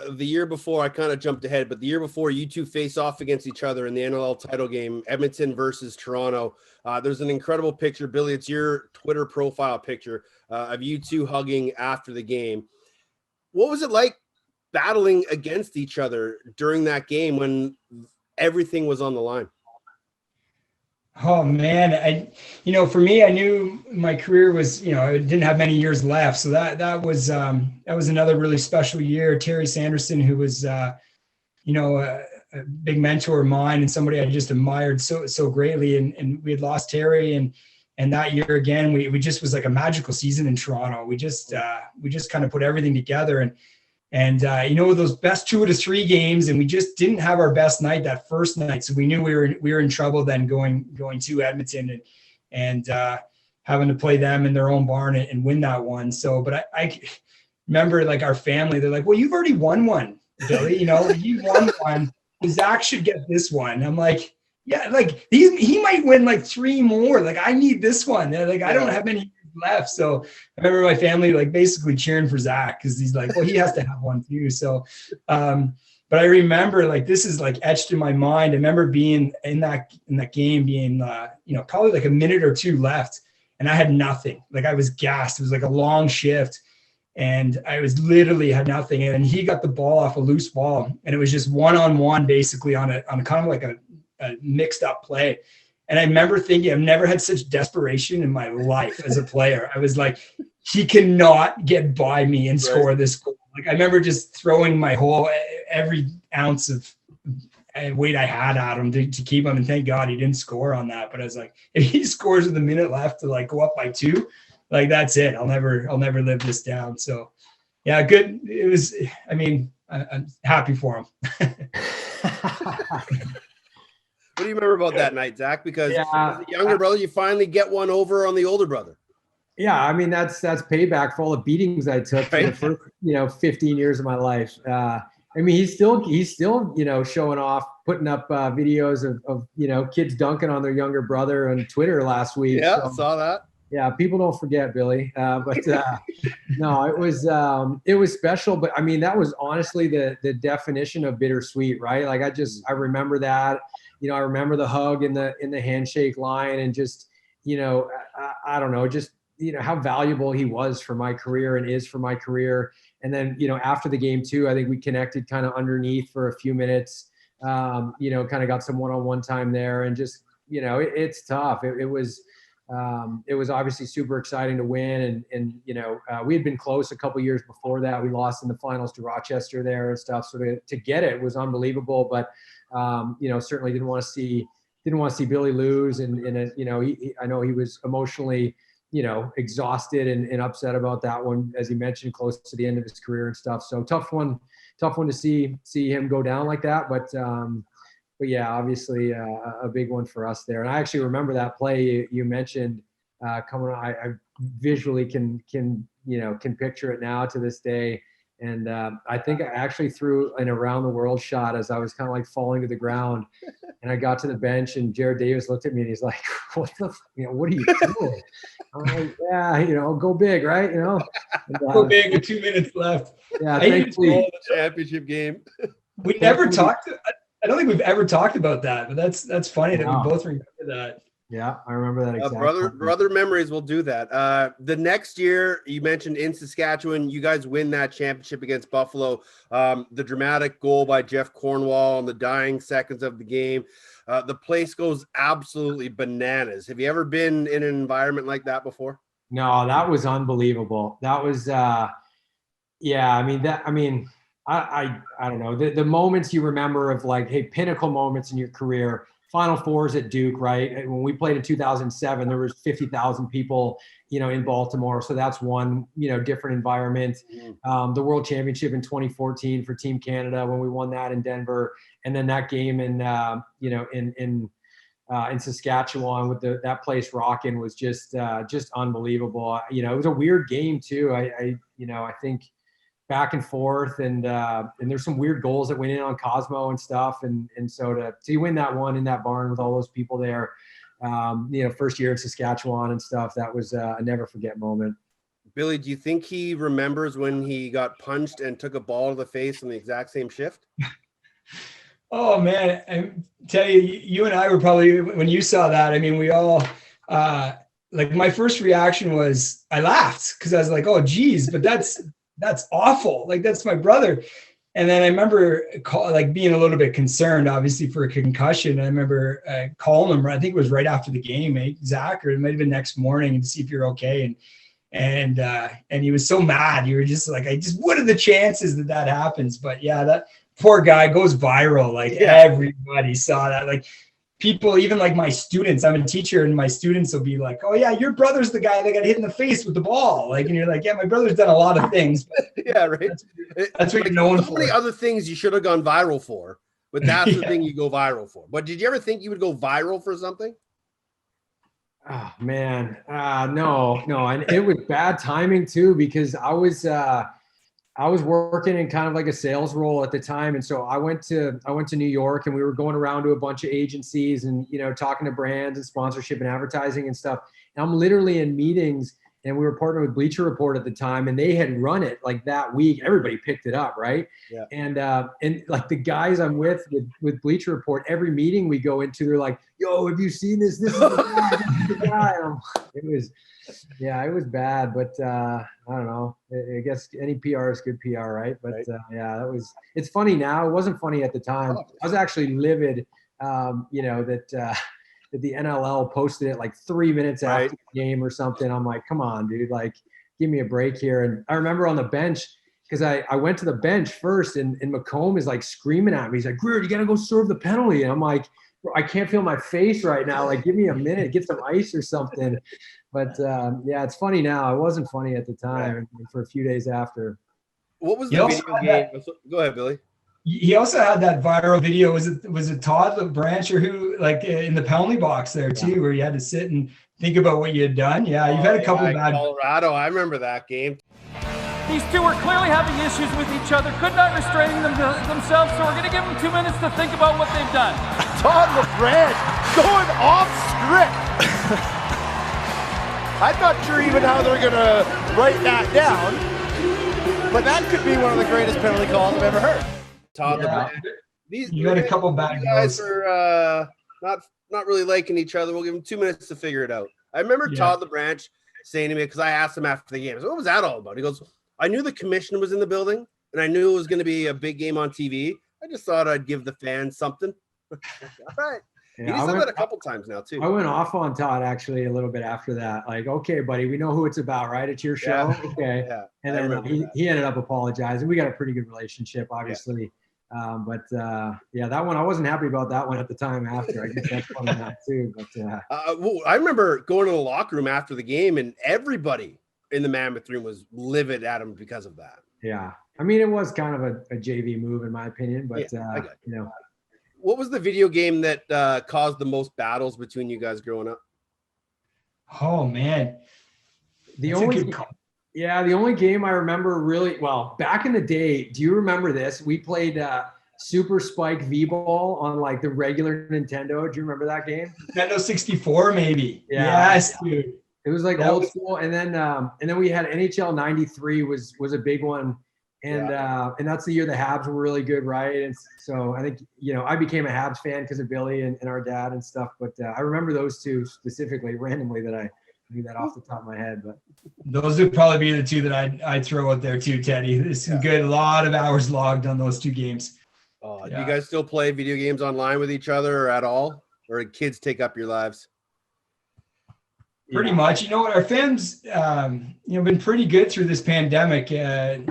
The year before, I kind of jumped ahead, but the year before, you two face off against each other in the NLL title game, Edmonton versus Toronto. There's an incredible picture, Billy. It's your Twitter profile picture of you two hugging after the game. What was it like battling against each other during that game when everything was on the line? Oh man, for me, I knew my career was, I didn't have many years left. So that was another really special year. Terry Sanderson, who was, a big mentor of mine and somebody I just admired so greatly. And we had lost Terry, and that year again, we just was like a magical season in Toronto. We just kind of put everything together, and those best 2 out of 3 games, and we just didn't have our best night that first night. So we knew we were in trouble then going to Edmonton and having to play them in their own barn and win that one. So, but I remember, like, our family, they're like, well, you've already won one, Billy, you won one. Zach should get this one. I'm like, Yeah, like he might win like 3 more. Like I need this one. Like I don't have many left. So I remember my family like basically cheering for Zack because he's like, well, he has to have one too. So, but I remember like this is like etched in my mind. I remember being in that game, being probably like a minute or two left, and I had nothing. Like I was gassed. It was like a long shift. And I was literally had nothing. And he got the ball off a loose ball. And it was just one-on-one basically on a kind of like a mixed up play. And I remember thinking, I've never had such desperation in my life as a player. I was like, he cannot get by me and score this goal. Like I remember just throwing my every ounce of weight I had at him to keep him. And thank God he didn't score on that. But I was like, if he scores with a minute left to like go up by 2, like that's it. I'll never live this down. So yeah, good. It was, I mean, I'm happy for him. What do you remember about that night, Zach? Because as a younger brother, you finally get one over on the older brother. Yeah, I mean that's payback for all the beatings I took for the first 15 years of my life. I mean he's still showing off, putting up videos of kids dunking on their younger brother on Twitter last week. Yeah, so, saw that. Yeah, people don't forget, Billy. But no, it was special. But I mean, that was honestly the definition of bittersweet, right? Like I remember that. I remember the hug in the handshake line, and just I don't know, just how valuable he was for my career and is for my career. And then after the game too, I think we connected kind of underneath for a few minutes. Kind of got some one-on-one time there, and just it's tough. It was obviously super exciting to win, and we had been close a couple years before that. We lost in the finals to Rochester there and stuff. So to get it was unbelievable, but certainly didn't want to see Billy lose, and I know he was emotionally exhausted and upset about that one, as he mentioned, close to the end of his career and stuff. So tough one to see him go down like that, but yeah, obviously a big one for us there. And I actually remember that play you mentioned coming on. I visually can picture it now to this day. And I think I actually threw an around the world shot as I was kind of like falling to the ground. And I got to the bench, and Jared Davis looked at me and he's like, what are you doing? I'm like, yeah, go big, right? And, go big with 2 minutes left. Yeah, thankfully. The championship game. We never talked. I don't think we've ever talked about that, but that's funny that we both remember that. Yeah, I remember that exactly. Brother memories will do that. The next year, you mentioned in Saskatchewan, you guys win that championship against Buffalo. The dramatic goal by Jeff Cornwall in the dying seconds of the game. The place goes absolutely bananas. Have you ever been in an environment like that before? No, that was unbelievable. That was, I don't know, the moments you remember of like, hey, pinnacle moments in your career. Final Fours at Duke, right? When we played in 2007, there was 50,000 people, in Baltimore. So that's one, different environment. The World Championship in 2014 for Team Canada when we won that in Denver, and then that game in Saskatchewan with that place rocking was just unbelievable. It was a weird game too. I think back and forth, and there's some weird goals that went in on Cosmo and stuff, and so to win that one in that barn with all those people there, first year in Saskatchewan and stuff, that was a never forget moment. Billy, do you think he remembers when he got punched and took a ball to the face in the exact same shift? Oh man, I tell you, you and I were probably, when you saw that, I mean, we all like my first reaction was I laughed because I was like, oh geez, but that's awful. Like that's my brother. And then I remember being a little bit concerned, obviously, for a concussion. I remember calling him, I think it was right after the game, Zach, or it might've been next morning, to see if you're okay. And he was so mad. You were just like, what are the chances that happens? But yeah, that poor guy goes viral. Like everybody saw that. Like people, even like my students, I'm a teacher, and my students will be like, oh yeah, your brother's the guy that got hit in the face with the ball. Like, and you're like, yeah, my brother's done a lot of things. But yeah, right. That's what you're known for. So many other things you should have gone viral for, but that's the thing you go viral for. But did you ever think you would go viral for something? Oh man, no. And it was bad timing too, because I was, I was working in kind of like a sales role at the time. And so I went to New York, and we were going around to a bunch of agencies and, talking to brands and sponsorship and advertising and stuff. And I'm literally in meetings, and we were partnered with Bleacher Report at the time, and they had run it like that week. Everybody picked it up. Right. Yeah. And like the guys I'm with Bleacher Report, every meeting we go into, they're like, yo, have you seen this? This is the guy. This is the guy. It was bad, but I don't know. I guess any PR is good PR, right? But it's funny now. It wasn't funny at the time. I was actually livid, that the NLL posted it like 3 minutes after the game or something. I'm like, come on, dude, like, give me a break here. And I remember on the bench, because I went to the bench first, and McComb is like screaming at me. He's like, Greer, you got to go serve the penalty. And I'm like, I can't feel my face right now. Like, give me a minute, get some ice or something. But it's funny now. It wasn't funny at the time for a few days after. What was the video game? Go ahead, Billy. He also had that viral video. Was it Todd LeBranch or who, like in the penalty box there too, where you had to sit and think about what you had done? Yeah, you've had a couple of bad. Colorado, I remember that game. These two were clearly having issues with each other, could not restrain themselves, so we're going to give them 2 minutes to think about what they've done. Todd LeBranch going off script. I'm not sure even how they're going to write that down, but that could be one of the greatest penalty calls I've ever heard. Todd LeBranch. You had a couple bad guys are not really liking each other. We'll give them 2 minutes to figure it out. I remember Todd LeBranch saying to me, because I asked him after the game, I said, what was that all about? He goes, I knew the commissioner was in the building, and I knew it was going to be a big game on TV. I just thought I'd give the fans something. All right. Yeah, he's done that a couple times now too. I went off on Todd actually a little bit after that. Like, okay, buddy, we know who it's about, right? It's your show. Yeah. Okay. Yeah. And then he ended up apologizing. We got a pretty good relationship, obviously. Yeah. That one, I wasn't happy about that one at the time after. I guess that's funny that too. But I remember going to the locker room after the game, and everybody in the Mammoth room was livid at him because of that. Yeah. I mean, it was kind of a JV move in my opinion, but What was the video game that caused the most battles between you guys growing up? Oh man. The only game I remember really well back in the day, do you remember this? We played Super Spike V-Ball on like the regular Nintendo. Do you remember that game? Nintendo 64 maybe. Yeah. Yes, dude. It was like old school, and then we had NHL '93 was a big one, and that's the year the Habs were really good, right? And so I think I became a Habs fan because of Billy and our dad and stuff. But I remember those two specifically, randomly, that I knew that off the top of my head. But those would probably be the two that I'd throw out there too, Teddy. This is good. A lot of hours logged on those two games. Do you guys still play video games online with each other or at all, or did kids take up your lives? Pretty much. You know what? Our fans, been pretty good through this pandemic, and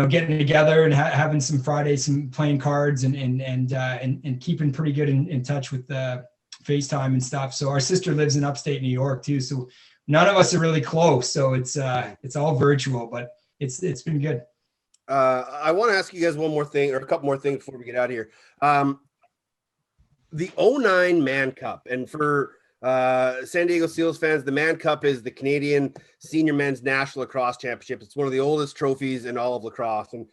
getting together and having some Fridays, some playing cards and keeping pretty good in touch with FaceTime and stuff. So our sister lives in upstate New York too. So none of us are really close. So it's all virtual, but it's been good. I want to ask you guys one more thing, or a couple more things before we get out of here. The 09 Man Cup, and for San Diego Seals fans, the Man Cup is the Canadian Senior Men's National Lacrosse Championship. It's one of the oldest trophies in all of lacrosse. And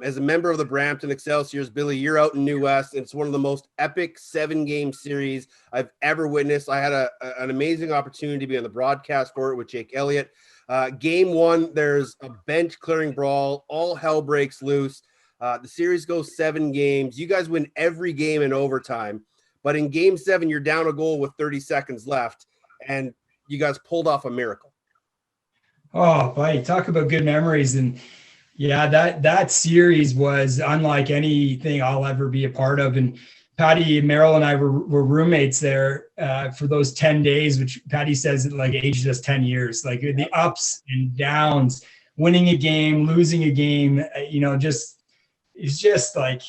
as a member of the Brampton Excelsiors, Billy, you're out in New West. It's one of the most epic 7-game series I've ever witnessed. I had an amazing opportunity to be on the broadcast for it with Jake Elliott. Game 1, there's a bench clearing brawl. All hell breaks loose. The series goes 7 games. You guys win every game in overtime. But in game 7, you're down a goal with 30 seconds left, and you guys pulled off a miracle. Oh, buddy, talk about good memories. And yeah, that series was unlike anything I'll ever be a part of. And Patty, Merrill, and I were roommates there for those 10 days, which Patty says it like aged us 10 years. Like the ups and downs, winning a game, losing a game, it's just like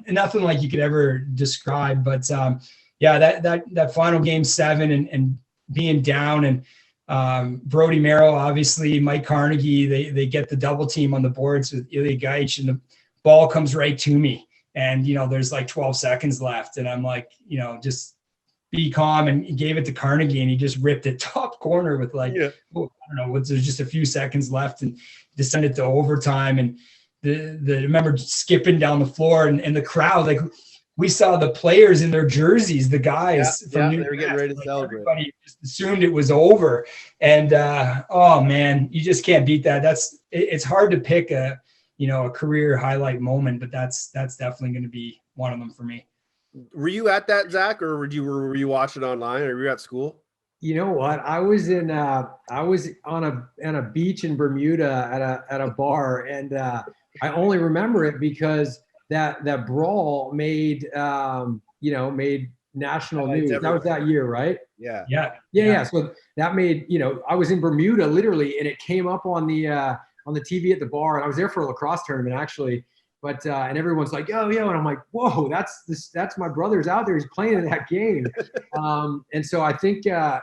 nothing like you could ever describe. But that final game 7 and being down, and Brody Merrill, obviously Mike Carnegie, they get the double team on the boards with Ilya Gaich, and the ball comes right to me. And, there's like 12 seconds left. And I'm like, just be calm, and he gave it to Carnegie, and he just ripped it top corner with like, I don't know, there's just a few seconds left, and descended to overtime. And I remember skipping down the floor, and the crowd, like we saw the players in their jerseys, the guys from New they were getting ready to celebrate. Everybody just assumed it was over. And oh man, you just can't beat that. It's hard to pick a career highlight moment, but that's definitely going to be one of them for me. Were you at that, Zach, or were you watching online, or were you at school? You know what? I was on a beach in Bermuda at a bar, and I only remember it because that brawl made national news. That was that year, right? Yeah. So that made, I was in Bermuda literally, and it came up on the TV at the bar, and I was there for a lacrosse tournament actually. But and everyone's like, yo, and I'm like, whoa, that's my brother's out there. He's playing in that game. And so I think I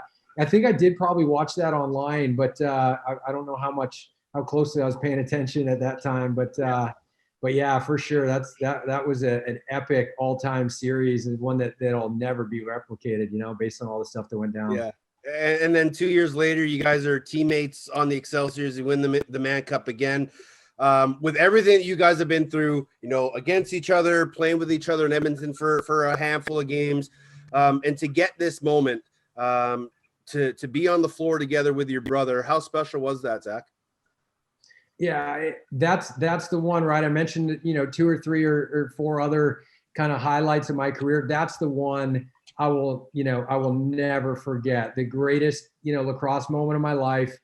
did probably watch that online, but I don't know how closely I was paying attention at that time. But yeah, for sure, that was an epic all-time series, and one that'll never be replicated, based on all the stuff that went down. Yeah. And then 2 years later, you guys are teammates on the Excelsiors. You win the Man Cup again. With everything that you guys have been through, against each other, playing with each other in Edmonton for a handful of games, and to get this moment, to be on the floor together with your brother, how special was that, Zach? Yeah, that's the one, right? I mentioned, 2 or 3 or 4 other kind of highlights of my career. That's the one I will never forget. The greatest, lacrosse moment of my life.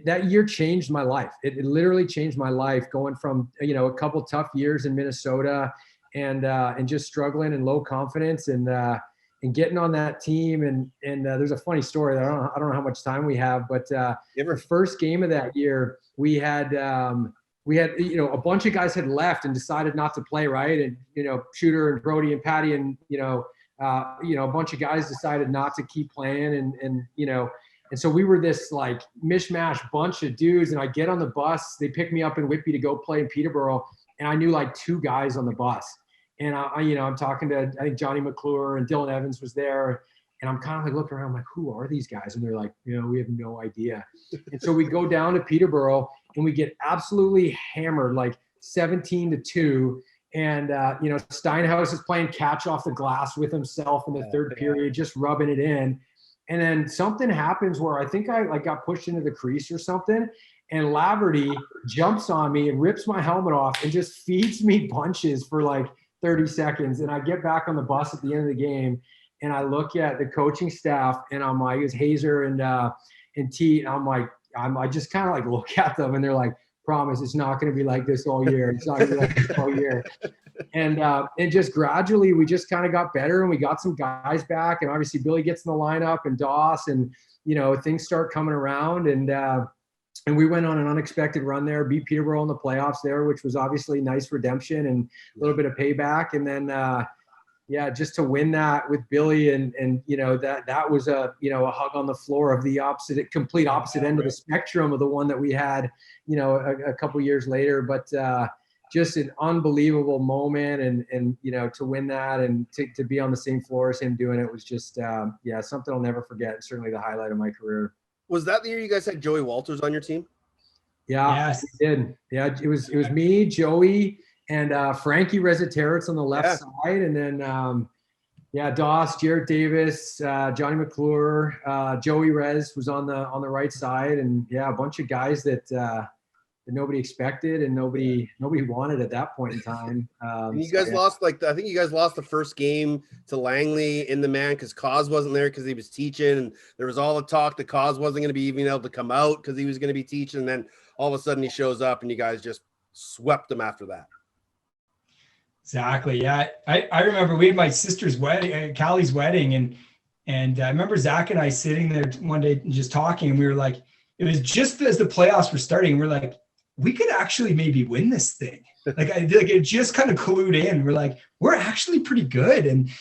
That year changed my life. It literally changed my life, going from, a couple tough years in Minnesota and just struggling and low confidence and getting on that team. And there's a funny story that I don't know how much time we have, but the first game of that year, we had a bunch of guys had left and decided not to play, right? And, Shooter and Brody and Patty and, a bunch of guys decided not to keep playing and so we were this like mishmash bunch of dudes, and I get on the bus. They pick me up in Whitby to go play in Peterborough, and I knew like 2 guys on the bus. And I'm talking to, I think Johnny McClure and Dylan Evans was there, and I'm kind of like looking around like, who are these guys? And they're like, we have no idea. And so we go down to Peterborough, and we get absolutely hammered, like 17-2. And Steinhaus is playing catch off the glass with himself in the third period, just rubbing it in. And then something happens where I think I got pushed into the crease or something, and Laverty jumps on me and rips my helmet off and just feeds me punches for like 30 seconds. And I get back on the bus at the end of the game, and I look at the coaching staff, and I'm like, it's Hazer and T, and I'm like, I just kind of like look at them, and they're like, promise, it's not going to be like this all year. It's not going to be like this all year. And just gradually, we just kind of got better, and we got some guys back, and obviously Billy gets in the lineup, and Doss, and things start coming around, and we went on an unexpected run there, beat Peterborough in the playoffs there, which was obviously nice redemption and a little bit of payback, and then just to win that with Billy, and that was a hug on the floor of the complete opposite end of the spectrum of the one that we had a couple years later, but just an unbelievable moment, and to win that and to be on the same floor as him doing it was just something I'll never forget, and certainly the highlight of my career. Was that the year you guys had Joey Walters on your team? Yeah, yes. We did. Yeah, it was me, Joey, and Frankie Rezateritz on the left side, and then Doss, Jarrett Davis, Johnny McClure, Joey Rez was on the right side, and a bunch of guys that nobody expected and nobody wanted at that point in time. And you guys lost, I think you guys lost the first game to Langley in the Man because Cos wasn't there because he was teaching, and there was all the talk that Cos wasn't going to be even able to come out because he was going to be teaching, and then all of a sudden he shows up and you guys just swept him after that. Exactly. Yeah. I remember we had my sister's wedding, Callie's wedding, and I remember Zach and I sitting there one day and just talking, and we were like, it was just as the playoffs were starting, and we're like, we could actually maybe win this thing. It just kind of clued in. We're like, we're actually pretty good. And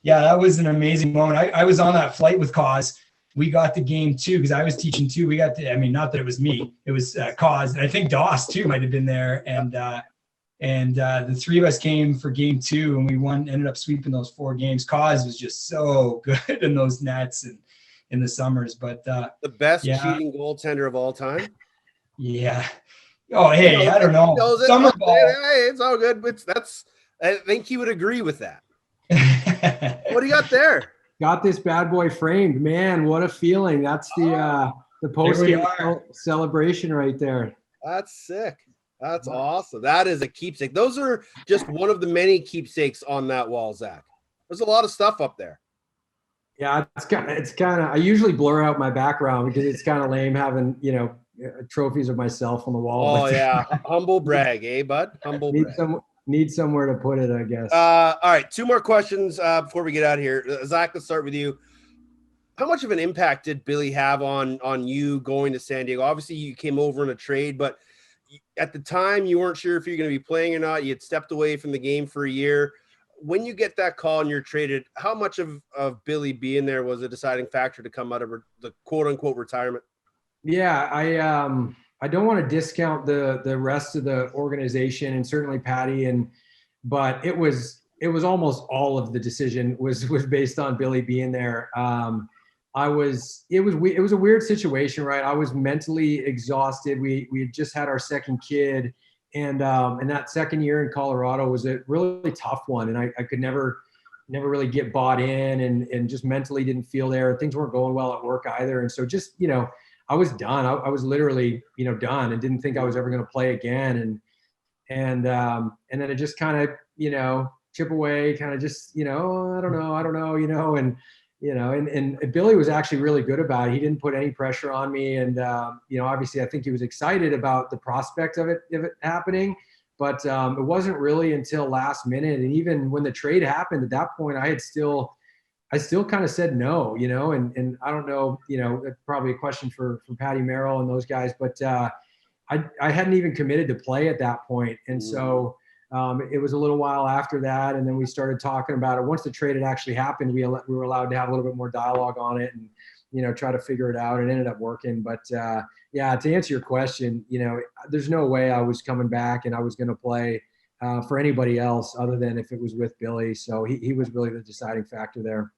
that was an amazing moment. I was on that flight with Cos. We got the game too, because I was teaching too. We got not that it was me, it was Cos. And I think Doss too might've been there. And And the three of us came for game 2, and we ended up sweeping those 4 games. Cause was just so good in those nets and in the summers. But the best cheating goaltender of all time. Yeah. Oh, hey, I don't know. Summer ball. Hey, it's all good. But I think he would agree with that. What do you got there? Got this bad boy framed, man. What a feeling! That's the post-game celebration right there. That's sick. That's awesome. That is a keepsake. Those are just one of the many keepsakes on that wall, Zach. There's a lot of stuff up there. Yeah, it's kind of. I usually blur out my background because it's kind of lame having trophies of myself on the wall. Oh yeah, humble brag, eh, bud? Humble brag. Need somewhere to put it, I guess. All right, 2 more questions before we get out of here. Zach, let's start with you. How much of an impact did Billy have on you going to San Diego? Obviously, you came over in a trade, but at the time, you weren't sure if you're going to be playing or not. You had stepped away from the game for a year. When you get that call and you're traded, how much of Billy being there was a deciding factor to come out of the quote-unquote retirement? Yeah, I don't want to discount the rest of the organization and certainly Patty, but it was almost all of the decision was based on Billy being there. It was a weird situation, right? I was mentally exhausted. We had just had our second kid, and that second year in Colorado was a really tough one, and I could never really get bought in, and just mentally didn't feel there. Things weren't going well at work either, and so just I was done. I was literally done, and didn't think I was ever going to play again, and then it just kind of chip away, kind of just I don't know, and Billy was actually really good about it. He didn't put any pressure on me, and obviously I think he was excited about the prospect of it happening, but it wasn't really until last minute, and even when the trade happened at that point, I still kind of said no, and I don't know, probably a question for Patty Merrill and those guys, but I hadn't even committed to play at that point, and so. It was a little while after that, and then we started talking about it. Once the trade had actually happened, we were allowed to have a little bit more dialogue on it and, try to figure it out. It ended up working. But, yeah, to answer your question, there's no way I was coming back and I was going to play for anybody else other than if it was with Billy. So he was really the deciding factor there.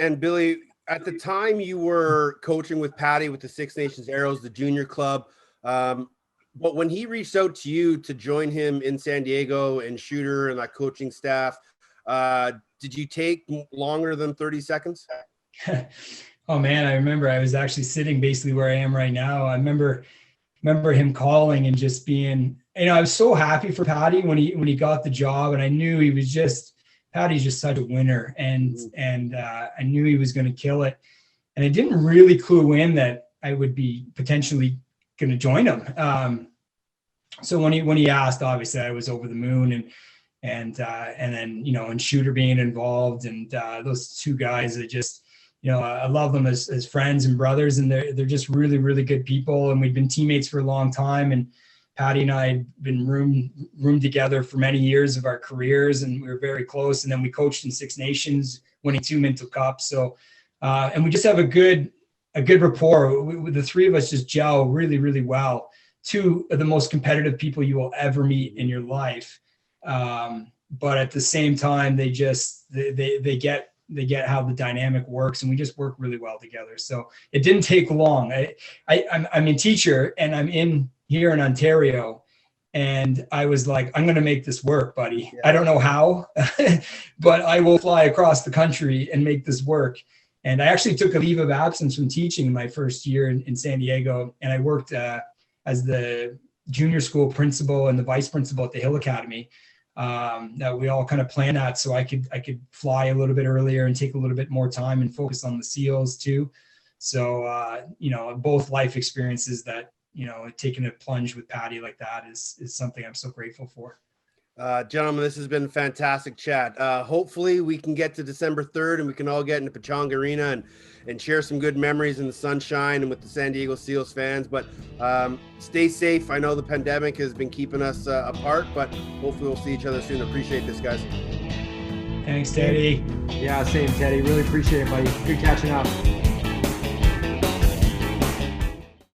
And, Billy, at the time you were coaching with Patty with the Six Nations Arrows, the junior club, but when he reached out to you to join him in San Diego and Shooter and that coaching staff, did you take longer than 30 seconds? Oh man, I remember I was actually sitting basically where I am right now. I remember him calling and just being, I was so happy for Patty when he got the job, and I knew Patty's just such a winner, and I knew he was going to kill it, and I didn't really clue in that I would be potentially going to join him. So when he asked, obviously I was over the moon, and then and Shooter being involved, and those 2 guys that just I love them as friends and brothers, and they're just really, really good people, and we've been teammates for a long time, and Patty and I had been roomed together for many years of our careers, and we were very close, and then we coached in Six Nations, winning 2 Minto Cups. So and we just have a good rapport. The 3 of us just gel really, really well. 2 of the most competitive people you will ever meet in your life. But at the same time, they get how the dynamic works, and we just work really well together. So it didn't take long. I'm a teacher, and I'm in here in Ontario, and I was like, I'm going to make this work, buddy. Yeah. I don't know how, but I will fly across the country and make this work. And I actually took a leave of absence from teaching my first year in San Diego, and I worked as the junior school principal and the vice principal at the Hill Academy. That we all kind of planned that so I could fly a little bit earlier and take a little bit more time and focus on the SEALs too. So both life experiences that taking a plunge with Patty like that is something I'm so grateful for. Gentlemen, this has been a fantastic chat. Hopefully we can get to December 3rd and we can all get into Pechanga Arena and share some good memories in the sunshine and with the San Diego Seals fans. But stay safe. I know the pandemic has been keeping us apart, but hopefully we'll see each other soon. Appreciate this, guys. Thanks, Teddy. Yeah, same, Teddy. Really appreciate it, buddy. Good catching up.